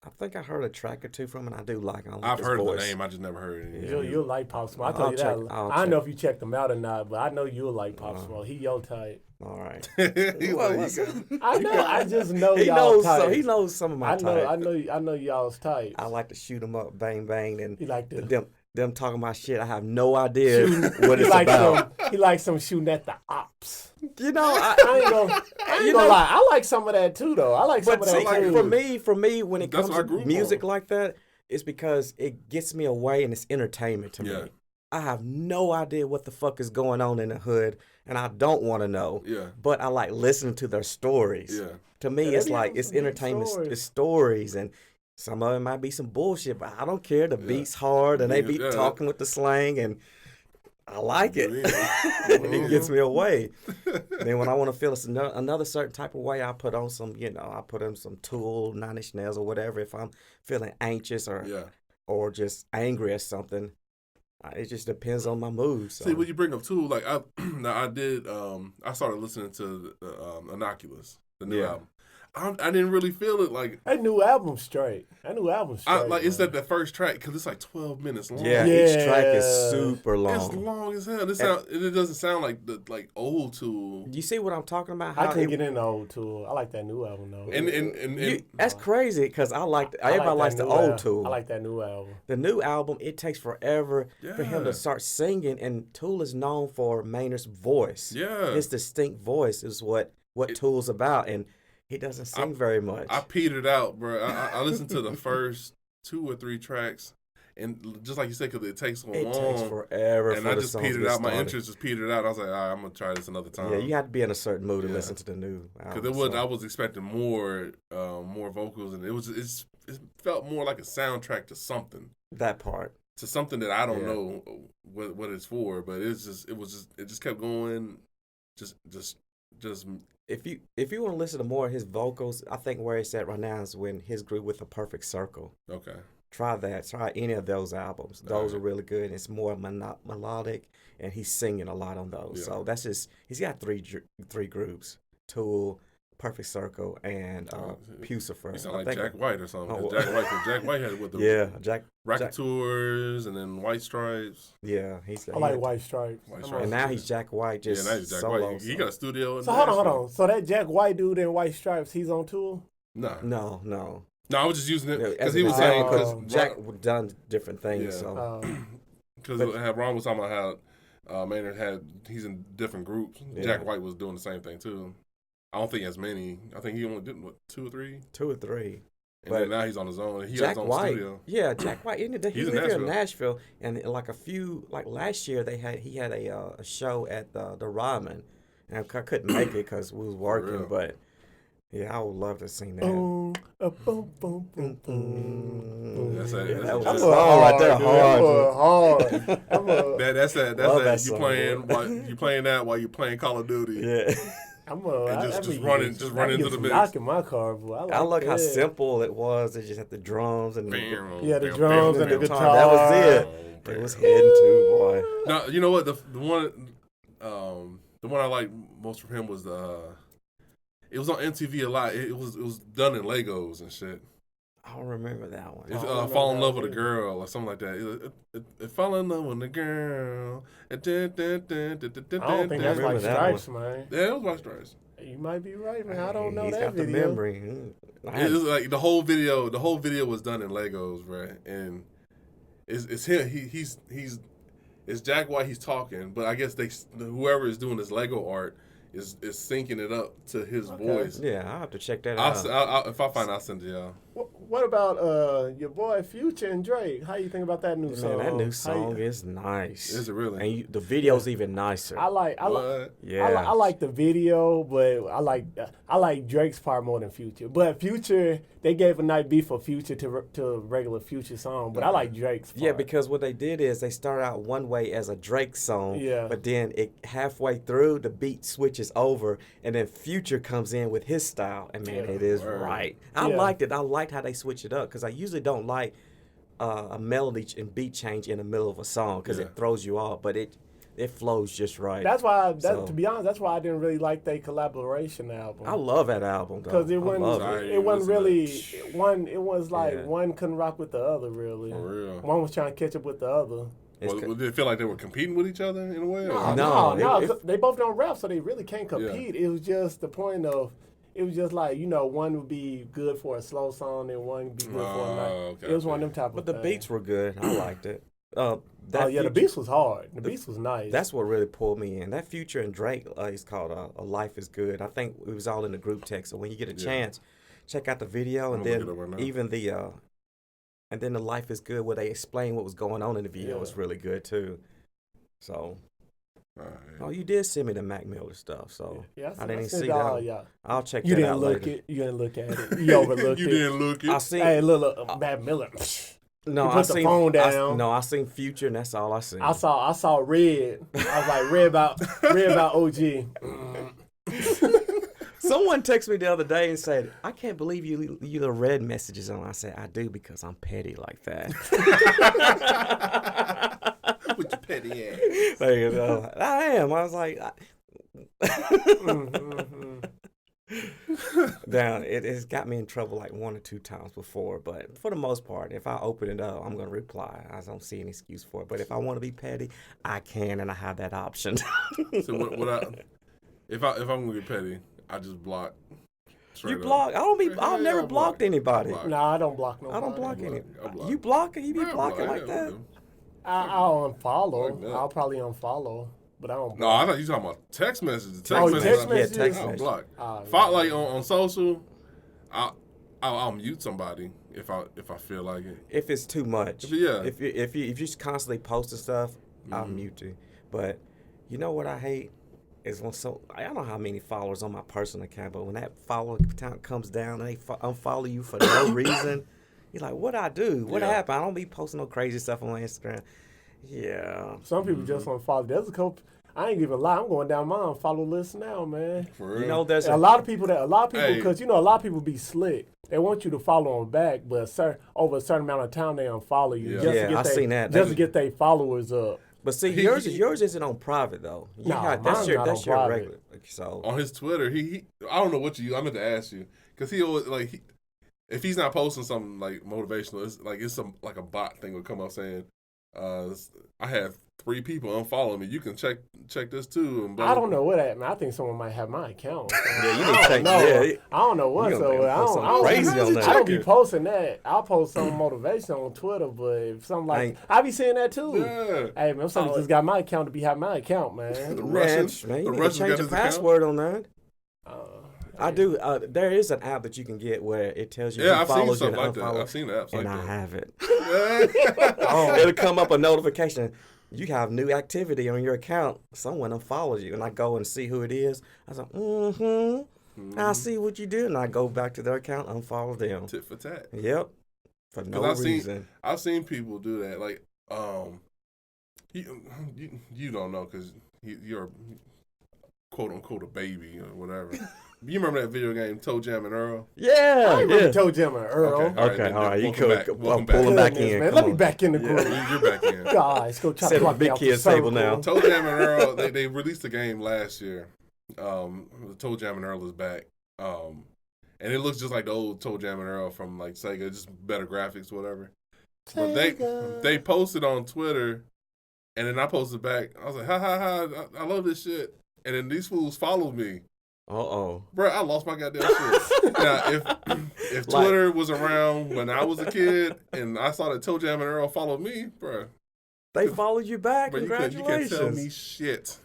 A: I think I heard a track or two from it. I do like.
C: I've
A: his
C: heard
A: voice.
C: the name. I just never heard it.
B: You'll like Pop Smoke. I told you that. I don't know if you checked them out or not, but I know you'll like Pop Smoke. He your type.
A: All right.
B: I know. I just know
A: He
B: y'all
A: knows.
B: type.
A: He knows some of my type.
B: I know y'all's type.
A: I like to shoot them up, bang bang, and
B: He like to.
A: them talking about shit. I have no idea what it's
B: like
A: about.
B: he likes some shooting at the ops.
A: You know,
B: I ain't gonna lie. I like some of that too, though. I like some of that too.
A: For me, when it comes to music
C: on.
A: like that, it's because it gets me away and it's entertainment to me. I have no idea what the fuck is going on in the hood, and I don't want to know.
C: Yeah.
A: But I like listening to their stories.
C: Yeah.
A: To me, it's like it's entertainment. It's stories, and some of it might be some bullshit, but I don't care. The beat's hard, and they be talking with the slang, and I like it. It gets me away. Then when I want to feel another certain type of way, I put on some, I put in some Tool, Nine Inch Nails, or whatever. If I'm feeling anxious or just angry or something, it just depends on my mood. So.
C: See, when you bring up Tool, like I started listening to Innocuous, the new album. I didn't really feel it like
B: that new album straight.
C: It's at the first track because it's like 12 minutes long.
A: Yeah, each track is super long.
C: It's long as hell. It doesn't sound like old Tool.
A: You see what I'm talking about?
B: I can get into old Tool. I like that new album though.
C: And
A: that's crazy because everybody likes the old Tool.
B: I like that new album.
A: The new album, it takes forever for him to start singing, and Tool is known for Maynard's voice.
C: Yeah,
A: his distinct voice is what Tool's about, and he doesn't sing very much.
C: I petered out, bro. I listened to the first 2 or 3 tracks, and just like you said, because it takes so long.
A: It takes forever.
C: And I just petered out. My interest just petered out. I was like, all right, I'm gonna try this another time.
A: Yeah, you have to be in a certain mood to listen to the new album.
C: Because I was expecting more vocals, and it felt more like a soundtrack to something.
A: That part.
C: To something that I don't know what it's for, but it just kept going, just.
A: If you want to listen to more of his vocals, I think where it's at right now is when his group with The Perfect Circle.
C: Okay.
A: Try that. Try any of those albums. Those are really good. It's more melodic, and he's singing a lot on those. Yeah. So that's just he's got three groups: Tool, Perfect Circle, and Pucifer.
C: You sound like Jack White or something. Jack White had with the Racketours and then White Stripes.
A: Yeah,
B: I like White Stripes.
A: And now he's Jack White. Just
C: now he's Jack White. He got a studio.
B: So hold on. So that Jack White dude in White Stripes, he's on Tool?
C: No.
A: No,
C: I was just using it because he was saying because
A: Jack done different things. So
C: because Ron was talking about how Maynard he's in different groups. Yeah. Jack White was doing the same thing too. I don't think as many. I think he only did 2 or 3.
A: 2 or 3.
C: And then now he's on his own. He
A: Jack
C: has his own
A: White,
C: studio.
A: Yeah, Jack White. He lived here in Nashville, and like last year he had a show at the Rodman, and I couldn't make it because we was working. But yeah, I would love to sing that. That was a song right there, hard.
C: That's that. You playing that while you playing Call of Duty.
A: Yeah.
C: Just running into the mix.
B: Knocking my car, boy.
A: I like how simple it was. They just had the drums and
B: the drums and the guitar.
A: That was it. It was heading to, boy.
C: Now you know what the one I like most from him was it was on MTV a lot. It was done in Legos and shit.
A: I don't remember that one.
C: Fall in love with a girl or something like that. It fall in love with a girl.
B: I don't think that's White Stripes, man.
C: Yeah, it was White Stripes.
B: You might be right, man. I don't know
A: He's
B: that
A: got
B: video.
A: The memory.
C: It was like the whole video was done in Legos, right? And it's him. It's Jack White. He's talking, but I guess whoever is doing this Lego art is syncing it up to his voice.
A: Yeah, I'll have to check that out.
C: If I find, I'll send it to y'all.
B: What about your boy Future and Drake? How you think about that new song?
A: Man, that new song is nice.
C: Is it really?
A: And the video's even nicer.
B: I like
A: Yeah.
B: I like the video, but I like Drake's part more than Future. But Future, they gave a night beat for Future to regular Future song, but I like Drake's part.
A: Yeah, because what they did is they started out one way as a Drake song, but then it halfway through the beat switches over, and then Future comes in with his style, and man, it is right. I liked it. I liked how they switch it up because I usually don't like a melody and beat change in the middle of a song because it throws you off, but it flows just right.
B: That's why, to be honest, that's why I didn't really like their collaboration album.
A: I love that album
B: because it wasn't really one. It was like one couldn't rock with the other really.
C: For real.
B: One was trying to catch up with the other.
C: Did it feel like they were competing with each other in a way?
B: No. They both don't rap, so they really can't compete. It was just the point of. It was just like, one would be good for a slow song and one would be good for a night. Okay, it was one of them type of
A: things. But the beats were good. I liked it.
B: The beats was hard. The beats was nice.
A: That's what really pulled me in. That Future and Drake is called A Life is Good. I think it was all in the group text. So when you get a chance, check out the video and then even and then the Life is Good where they explain what was going on in the video was really good too. So. Oh, you did send me the Mac Miller stuff, so I didn't see that. I'll check that out later.
B: You didn't look at it. You overlooked
C: it. You didn't look it.
B: Hey, look, Mac Miller.
A: No,
B: I seen the phone down.
A: I seen Future, and that's all I seen.
B: I saw Red. I was like, Red about OG.
A: Someone texted me the other day and said, "I can't believe you the Red messages on." I said, "I do because I'm petty like that."
C: With your petty ass.
A: There you go. I am. I was like, Down. It has got me in trouble like 1 or 2 times before, but for the most part, if I open it up, I'm gonna reply. I don't see any excuse for it. But if I want to be petty, I can, and I have that option.
C: So if I'm gonna get petty, I just block.
A: You block? I've never blocked anybody.
B: No, I don't block nobody.
A: I don't block anybody. You block? You be blocking like that?
B: I'll unfollow. I'll probably unfollow, but I don't block.
C: No, I thought you talking about text messages.
B: Text messages?
A: Yeah, text
C: I'll
A: messages.
C: block. If I like on social, I'll mute somebody if I feel like it.
A: If it's too much. If you're constantly posting stuff, I'll mute you. But you know what I hate? Is when I don't know how many followers on my personal account, but when that follower count comes down and they unfollow you for no reason, you're like, what I do? What happened? I don't be posting no crazy stuff on my Instagram. Yeah.
B: Some people just unfollow. There's a couple. I ain't even lie. I'm going down my unfollow list now, man.
C: For real?
A: You know, there's
B: a lot of people because a lot of people be slick. They want you to follow them back, but over a certain amount of time they unfollow you.
A: I've seen that.
B: Just to get their followers up.
A: But see, yours isn't on private though. That's your regular. So
C: on his Twitter, he I don't know what I meant to ask you because he always if he's not posting something like motivational, it's some like a bot thing will come up saying, I had 3 people unfollow me. You can check this too.
B: I don't know what that. I think someone might have my account.
A: Yeah, you need to check. Yeah,
B: I don't know what. So I don't be posting that. I'll post some motivation on Twitter, but if something I be seeing that too.
C: Yeah.
B: Hey man, somebody just got my account to be have my account, man.
C: The Russians
A: change the password on that. I do. There is an app that you can get where it tells you
C: I've
A: follows
C: seen
A: you
C: something
A: and
C: like that. I've seen apps like
A: and
C: that.
A: I have it. It'll come up a notification. You have new activity on your account. Someone unfollows you, and I go and see who it is. I was like, I see what you did, and I go back to their account, unfollow them.
C: Tit for tat.
A: Yep. For no reason.
C: I've seen people do that. Like, you don't know because you're quote unquote a baby or whatever. You remember that video game Toe Jam and Earl?
A: Yeah,
B: I remember Toe Jam and Earl.
A: Okay, all right. You could
C: pull
A: him back in.
B: Man, let me back in the group.
C: You're back in.
B: Guys, go try to
A: block me out the table now.
C: Toe Jam and Earl, they released a game last year. Toe Jam and Earl is back. And it looks just like the old Toe Jam and Earl from like Sega, just better graphics, whatever. But they posted on Twitter, and then I posted back. I was like, ha, I love this shit. And then these fools followed me. Bro, I lost my goddamn shit. Now, if Twitter was around when I was a kid and I saw that Toe Jam and Earl followed me, bro.
A: They followed you back.
C: Bro,
A: Congratulations.
C: you can't tell me shit.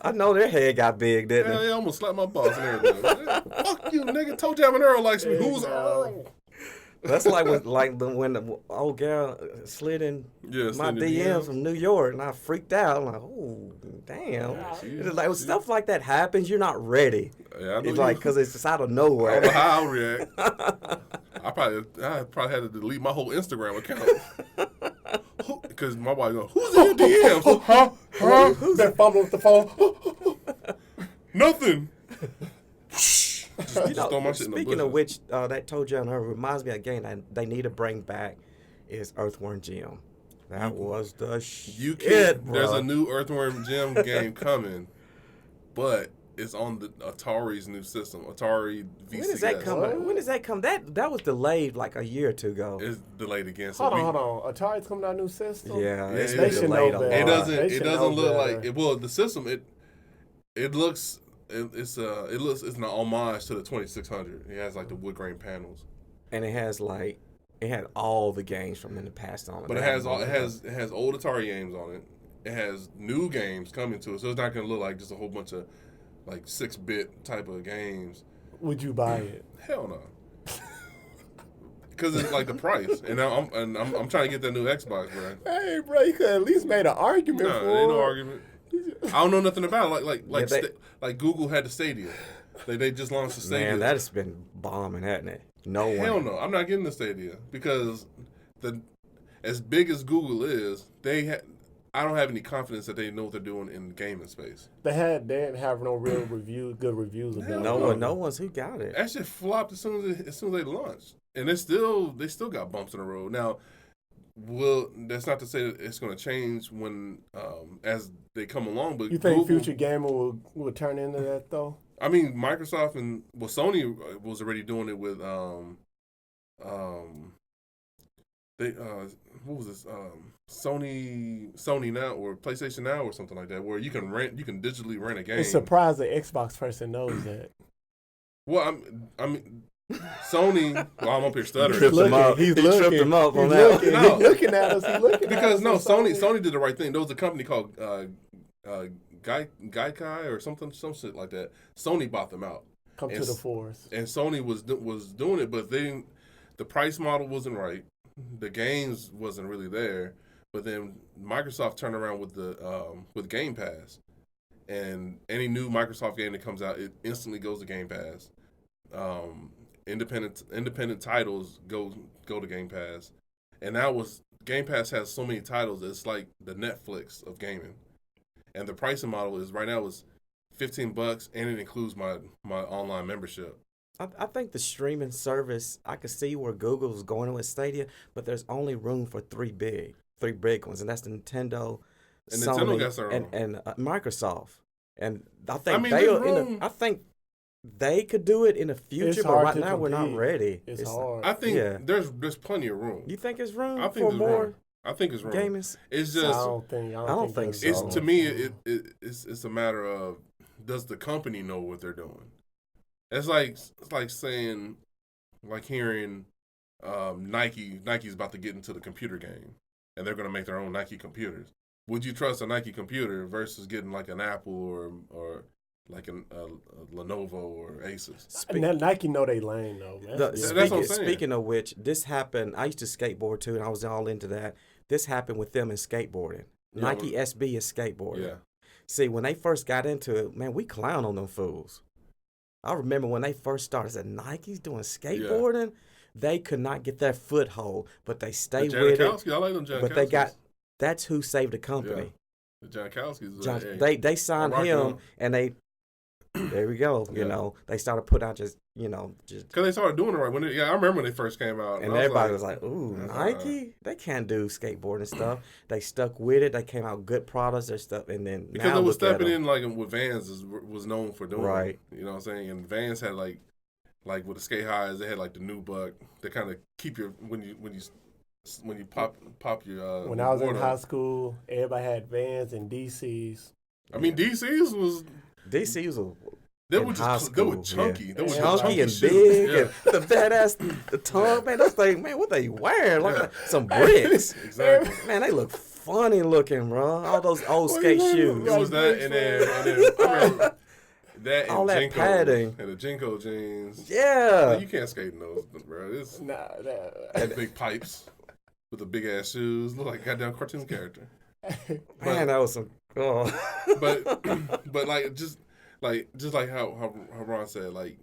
A: I know their head got big, didn't it?
C: Yeah, I almost slapped my boss and everything. Fuck you, nigga. Toe Jam and Earl likes me. Who's Earl?
A: That's like when the old girl slid in
C: Yeah,
A: my
C: slid in
A: DMs
C: DMs.
A: from New York, and I freaked out. I'm like, oh, damn.
C: Yeah,
A: It's like when stuff like that happens, you're not ready.
C: Yeah, I know
A: It's like because it's just out of nowhere.
C: I don't know how I'll react. I probably had to delete my whole Instagram account because my wife goes, "Who's in your DMs?"
B: Huh? Who's that fumbling with the phone?
C: Nothing.
A: You know,
C: throw my shit in the
A: speaking of
C: bushes.
A: which, that told you reminds me of a game that they need to bring back is Earthworm Jim. That was the
C: You
A: shit,
C: can't.
A: bro.
C: There's a new Earthworm Jim game coming, but it's on the Atari's new system, Atari VCS.
A: When does that come? When does that come? That was delayed like a year or two ago.
C: It's delayed again. So
B: Hold on. Atari's coming out with a new system?
A: Yeah, it's
C: it-
A: been
C: they
B: should
A: delayed
B: know
A: a
B: better.
A: lot.
C: It
B: should
C: doesn't
B: know
C: look
B: better.
C: like well the system it looks it's an homage to the 2600. It has like the wood grain panels,
A: And it had all the games from in the past on it.
C: but it has old Atari games on it. It has new games coming to it, so it's not gonna look like just a whole bunch of like 6-bit type of games.
B: Would you buy it?
C: Hell no. Because it's like the price, and I'm trying to get that new Xbox, bro.
B: Hey, bro, you could at least made an argument
C: No,
B: for
C: there ain't no
B: it.
C: argument. I don't know nothing about it.
A: Yeah,
C: Like Google had the Stadia. They just launched the Stadia.
A: Man, that has been bombing, hasn't it? No one.
C: Hell no, I'm not getting the Stadia because as big as Google is, I don't have any confidence that they know what they're doing in the gaming space.
B: They didn't have no real good reviews about it.
A: No one's who got it.
C: That shit flopped as soon as they launched, and they still got bumps in the road. Now, that's not to say that it's going to change when as they come along. But
B: You think
C: Google,
B: future gamer will turn into that though?
C: I mean, Microsoft and Sony was already doing it with what was this Sony Now or PlayStation Now or something like that, where you can digitally rent a game.
B: It's surprised the Xbox person knows that.
C: Well, I mean, Sony. Well, I'm up here stuttering.
A: Tripped him up.
B: He's
A: He
B: looking.
A: tripped him up on
B: He's
A: that.
B: looking.
C: No.
B: He's looking at us. He's looking
C: Because
B: at us.
C: Sony did the right thing. There was a company called Gaikai or some shit like that. Sony bought them out,
B: Come to the force.
C: and Sony was doing it, but the price model wasn't right. The games wasn't really there. But then Microsoft turned around with Game Pass, and any new Microsoft game that comes out, it instantly goes to Game Pass. Independent titles go to Game Pass, and Game Pass has so many titles. It's like the Netflix of gaming, and the pricing model is right now is $15, and it includes my online membership.
A: I think the streaming service, I could see where Google's going with Stadia, but there's only room for three big ones, and that's the Nintendo,
C: And
A: Sony,
C: Nintendo got their own.
A: and Microsoft. And I think
C: there's room.
A: I think they could do it in the future,
B: It's
A: but
B: hard
A: right
B: to
A: now we're not
B: compete.
A: ready.
B: It's hard.
C: I think
A: Yeah.
C: there's plenty of room.
A: You think it's room
C: I think
A: for
C: there's
A: more
C: room. I think it's room.
A: gaming?
C: It's
B: I
C: just
B: don't think
A: think
B: there's
A: so.
C: it's
B: room.
C: to me it's a matter of, does the company know what they're doing? It's like saying, like hearing Nike's about to get into the computer game, and they're going to make their own Nike computers. Would you trust a Nike computer versus getting like an Apple or like a Lenovo or Asus?
B: And Nike know they lane though, man.
C: That's what I'm saying.
A: Speaking of which, this happened. I used to skateboard too, and I was all into that. This happened with them in skateboarding.
C: Yeah,
A: Nike SB is skateboarding.
C: Yeah.
A: See, when they first got into it, man, we clown on them fools. I remember when they first started, I said, Nike's doing skateboarding? They could not get their foothold, but they stayed with it.
C: I like them Janikowskis.
A: But that's who saved the company.
C: The Janikowskis.
A: They signed him, and there we go. You know, they started putting out just
C: because they started doing it right. I remember when they first came out,
A: and everybody was like, "Ooh, Nike! They can't do skateboarding stuff." They stuck with it. They came out good products and stuff, and then
C: because
A: now
C: it was
A: look at
C: stepping
A: them.
C: in like what Vans was known for doing.
A: Right.
C: You know what I'm saying? And Vans had like with the skate highs, they had like the new buck that kind of keep your when you pop your.
B: When I was in
C: board
B: high
C: up.
B: school, everybody had Vans and DCs.
C: I mean, DC's was.
A: DC was
C: They
A: in
C: were
A: high
C: just they were
A: school,
C: chunky.
A: yeah.
C: They were
A: chunky and
C: shoes.
A: big,
C: Yeah.
A: and the badass the tongue, man. Those things, man, what they wearing? Like some bricks.
C: Exactly.
A: Man, they look funny looking, bro. All those old skate shoes.
C: It was that, and then I remember That and
A: all that
C: Jinko,
A: padding.
C: and the Jinko jeans.
A: Yeah.
C: You can't skate in those, bro. It's big pipes with the big ass shoes. Look like a goddamn cartoon character.
A: Man, that was some. Oh.
C: but like just like how Ron said, like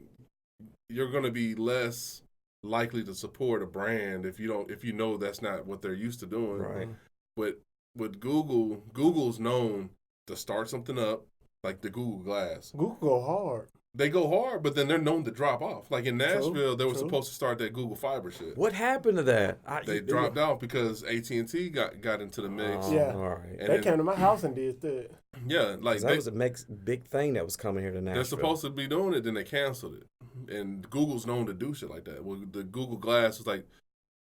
C: you're gonna be less likely to support a brand if you know that's not what they're used to doing.
A: Right.
C: But with Google's known to start something up, like the Google Glass.
B: Google go hard.
C: They go hard, but then they're known to drop off. Like in Nashville, they were
B: true.
C: supposed to start that Google Fiber shit.
A: What happened to that?
C: They dropped off because AT&T got into the mix.
B: Yeah.
A: All right.
C: And
B: They
C: then,
B: came to my house and did that.
C: yeah, like
A: that was a big thing that was coming here to Nashville.
C: they're supposed to be doing it, then they canceled it. And Google's known to do shit like that. Well, the Google Glass was like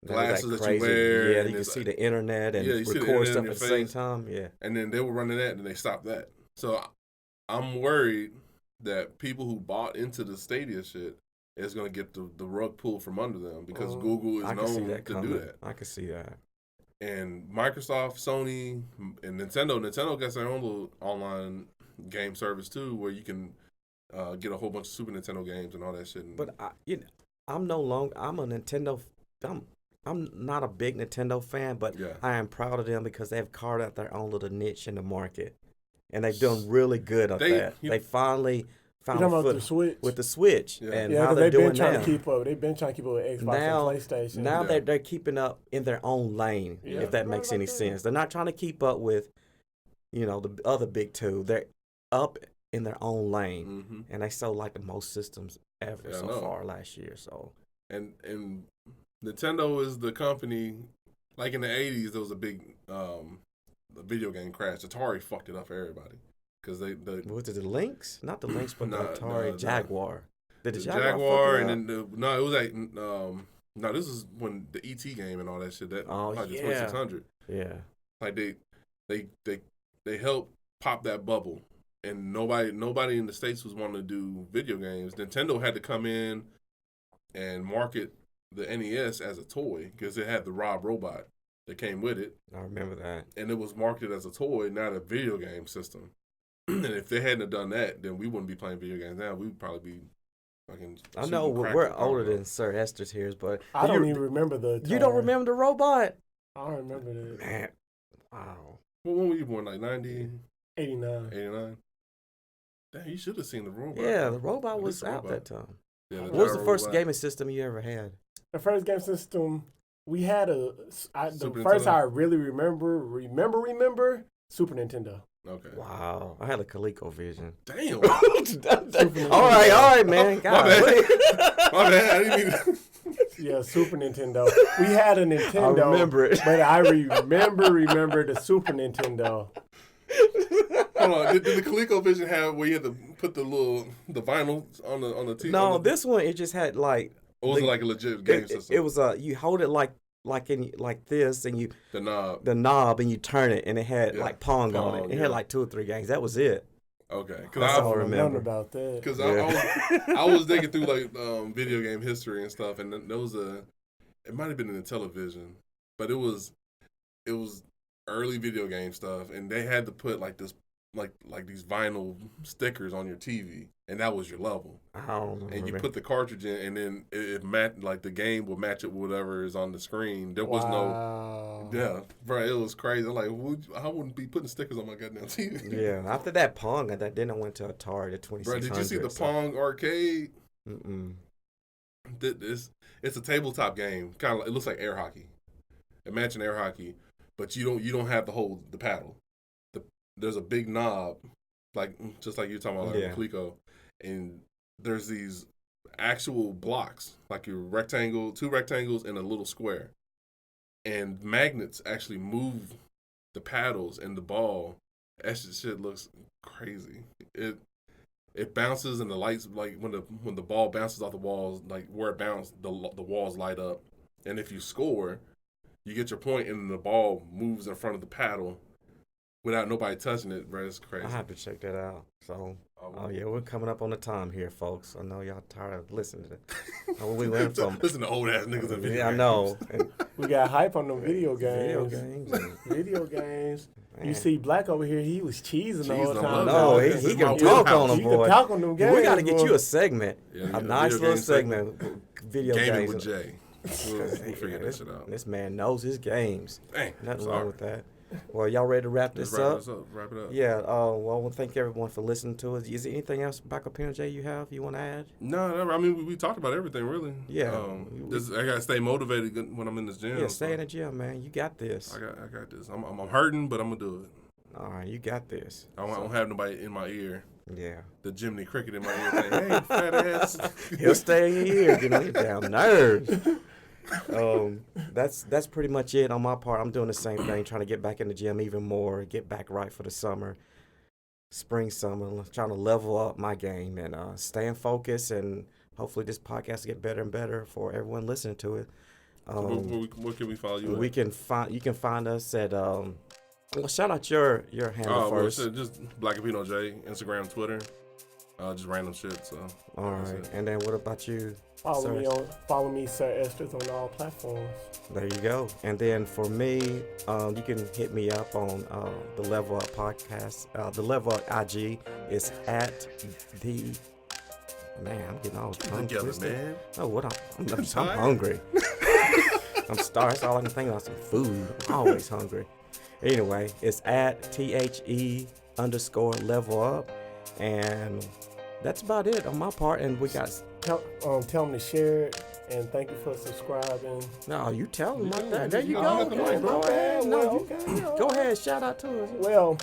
C: glasses that you wear.
A: Yeah,
C: and
A: you can
C: it's-
A: see the internet and
C: Yeah, you see the
A: record
C: internet
A: stuff
C: in
A: at
C: your
A: the same
C: face.
A: time. Yeah.
C: And then they were running that, and they stopped that. So I'm worried that people who bought into the Stadia shit is going to get the rug pulled from under them because Google is
A: I can see
C: known
A: that
C: to
A: coming.
C: do that.
A: I can see that.
C: And Microsoft, Sony, and Nintendo got their own little online game service too, where you can get a whole bunch of Super Nintendo games and all that shit.
A: But I'm no longer. I'm a Nintendo. I'm not a big Nintendo fan, but
C: Yeah.
A: I am proud of them because they've carved out their own little niche in the market, and they've done really good at that. They finally found
B: You
A: a
B: talking about
A: foot
B: the Switch?
A: with the Switch
C: Yeah.
A: and
B: Yeah,
A: how
B: because
A: they're
B: they've been
A: doing
B: trying
A: now.
B: to keep up. They've been trying to keep up with Xbox
A: Now-
B: and PlayStation.
A: Now
C: Yeah.
A: they're keeping up in their own lane,
B: Yeah.
A: if that
B: Right
A: makes
B: about
A: any
B: that.
A: sense. They're not trying to keep up with, the other big two. They're up in their own lane,
C: Mm-hmm.
A: and they sold like the most systems ever
C: Yeah, I
A: so
C: know.
A: far last year. So
C: And Nintendo is the company. Like in the '80s, there was a big video game crash. Atari fucked it up for everybody because they
A: was it the Lynx? Not the Lynx, but
C: Nah,
A: the Atari
C: nah.
A: Jaguar. Did the
C: the
A: Jaguar,
C: Jaguar
A: fuck it
C: and
A: up?
C: then it was like no, this is when the ET game and all that shit. That
A: Oh,
C: like the
A: yeah.
C: 2600.
A: Yeah.
C: Like they helped pop that bubble, and nobody in the States was wanting to do video games. Nintendo had to come in and market the NES as a toy because it had the Rob robot that came with it,
A: I remember that.
C: and it was marketed as a toy, not a video game system. And if they hadn't have done that, then we wouldn't be playing video games now. We'd probably be fucking.
A: I know
C: shooting crack
A: we're
C: with the power
A: older
C: glove.
A: than Sir Esther's here, but
B: I
A: do
B: don't
A: you,
B: even remember the Atari.
A: You don't remember the robot?
B: I don't remember that.
A: Man, wow.
C: Well, when were you born? Like 90,
B: 89.
C: 89? Damn, you should have seen the robot.
A: Yeah, the robot
C: At
A: was
C: least the
A: out
C: robot.
A: that time.
C: Yeah,
A: What was the
C: Gyro
A: first
C: robot.
A: gaming system you ever had?
B: The first game system, we had the
C: Super
B: first
C: Nintendo?
B: I really remember, Super Nintendo.
C: Okay.
A: Wow, I had a ColecoVision.
C: Damn.
A: all right, man.
C: My
A: God,
C: bad. My bad. I didn't mean.
B: Yeah, Super Nintendo. We had a Nintendo.
A: I remember it.
B: But I remember the Super Nintendo.
C: Hold on. Did the ColecoVision have where you had to put the vinyl on the TV?
A: No, this one it just had like.
C: Or was it like a legit game
A: It
C: system?
A: was you hold it like this, and you
C: The knob.
A: the knob, and you turn it, and it had
C: Yeah.
A: like Pong on it.
C: Pong,
A: It
C: yeah.
A: had like 2 or 3 games. That was it.
C: Okay.
A: That's
C: Because
A: all I
B: Nothing
A: remember.
B: about that.
C: Because
A: Yeah.
C: I was digging through like video game history and stuff, and then there was it might have been in the television, but it was early video game stuff, and they had to put like this like these vinyl stickers on your TV, and that was your level.
A: I don't remember.
C: And you put the cartridge in, and then it matched, like the game will match it with whatever is on the screen. There was
B: Wow.
C: yeah, bro, it was crazy. I'm like, I wouldn't be putting stickers on my goddamn TV.
A: Yeah, after that Pong, then I went to Atari, the 2600.
C: Bro, did you see the Pong arcade?
A: Mm-mm.
C: It's a tabletop game. Kind of, it looks like air hockey. Imagine air hockey, but you don't have to hold the paddle. There's a big knob, just like you're talking about, like
A: Yeah.
C: Coleco, and there's these actual blocks, like your rectangle, 2 rectangles and a little square, and magnets actually move the paddles and the ball. That shit looks crazy. It bounces and the lights, like when the ball bounces off the walls, like where it bounced, the walls light up, and if you score, you get your point and the ball moves in front of the paddle. without nobody touching it, bro. It's crazy.
A: I have to check that out. So, oh yeah, we're coming up on the time here, folks. I know y'all tired of listening to that. We went from
C: Listen to old ass niggas in video
A: yeah, I
C: games.
A: know. And
B: We got hype on them video
A: video
B: games.
A: games. and-
B: Video games. You
A: Man.
B: see Black over here, he was cheesing the whole
C: Cheesing, I
B: time.
C: love
A: No,
C: that.
A: he
C: This is
A: can
C: my
A: talk
C: wheelhouse.
A: on them,
B: He
A: boy.
B: can talk on them games.
A: We got to get
B: boy.
A: you a segment,
C: Yeah,
A: a
C: video
A: nice
C: game
A: little segment. Video
C: Gaming
A: games.
C: with Jay. We'll figure that shit out.
A: This man knows his games.
C: Dang,
A: Nothing
C: sorry.
A: wrong with that. Well, y'all ready to wrap
C: Let's
A: this
C: wrap
A: up?
C: this up. Wrap it up.
A: Yeah. Well, thank everyone for listening to us. Is there anything else, Blackipino Jay, you want to add?
C: No, I mean we talked about everything really.
A: Yeah.
C: I gotta stay motivated when I'm in this gym.
A: Yeah, stay in the gym, man. You got this.
C: I got this. I'm hurting, but I'm gonna do it.
A: All right, you got this.
C: I don't have nobody in my ear.
A: Yeah.
C: The Jiminy Cricket in my ear saying, "Hey, fat ass."
A: He'll stay in your ear, get on your damn nerves. That's pretty much it on my part. I'm doing the same thing, trying to get back in the gym even more, get back right for the summer, spring, summer, trying to level up my game and staying focused. And hopefully this podcast will get better and better for everyone listening to it.
C: Where can we follow you?
A: You can find us at well, shout out your handle first.
C: Well, just Blackipino Jay, Instagram, Twitter, just random shit. So
A: All right, and then what about you?
B: Follow me, Sir Estes, on all platforms.
A: There you go. And then for me, you can hit me up on the Level Up podcast. The Level Up IG is at the. Man, I'm getting all tongue
C: together,
A: twisted.
C: man.
A: Oh, what I'm
C: tired?
A: hungry. I'm starved. That's all I can think about, some food. I'm always hungry. Anyway, it's at THE_level up, and that's about it on my part. And we got.
B: Tell them to share it, and thank you for subscribing.
A: No, you tell them like
C: Yeah,
A: that. There you
C: oh,
A: go.
C: okay,
A: Go ahead. No,
B: Well,
A: you-
B: okay.
A: Go ahead. Shout out to us.
B: Well,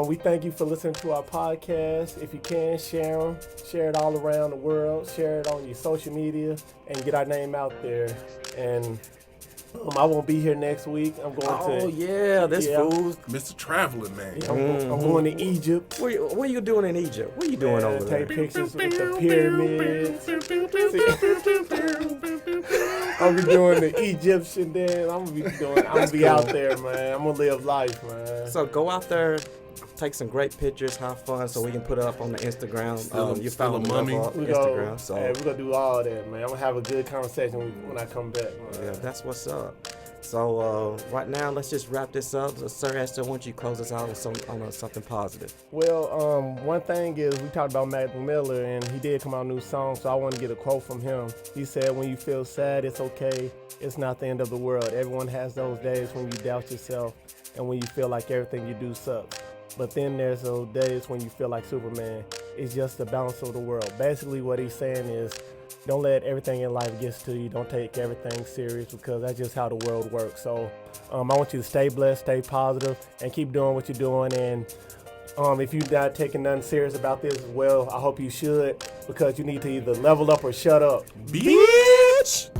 B: we thank you for listening to our podcast. If you can, share them. Share it all around the world. Share it on your social media and get our name out there. And I won't be here next week. I'm going
A: Oh yeah, this fool.
C: Mr. Traveling Man.
B: I'm going to Egypt.
A: What are you doing in Egypt? What are you doing over there?
B: Take pictures with the pyramids. I'm be doing the Egyptian dance. I'm gonna be out there, man. I'm gonna live life, man.
A: So go out there, take some great pictures, have fun, so we can put it up on the Instagram. You
C: still
A: follow
C: a
A: me
C: mummy.
A: on
B: We
A: Instagram. So
B: we're gonna do all that, man. I'm gonna have a good conversation when I come back, man.
A: yeah, that's what's up. So right now, let's just wrap this up. So, Sir Esther, why don't you close us out on something positive?
B: Well, one thing is we talked about Mac Miller, and he did come out with a new song, so I want to get a quote from him. He said, "When you feel sad, it's okay. It's not the end of the world. Everyone has those days when you doubt yourself and when you feel like everything you do sucks. But then there's those days when you feel like Superman. It's just the balance of the world." Basically, what he's saying is, don't let everything in life get to you. Don't take everything serious, because that's just how the world works. So I want you to stay blessed, stay positive, and keep doing what you're doing. And if you're not taking nothing serious about this, well, I hope you should, because you need to either level up or shut up.
A: Bitch!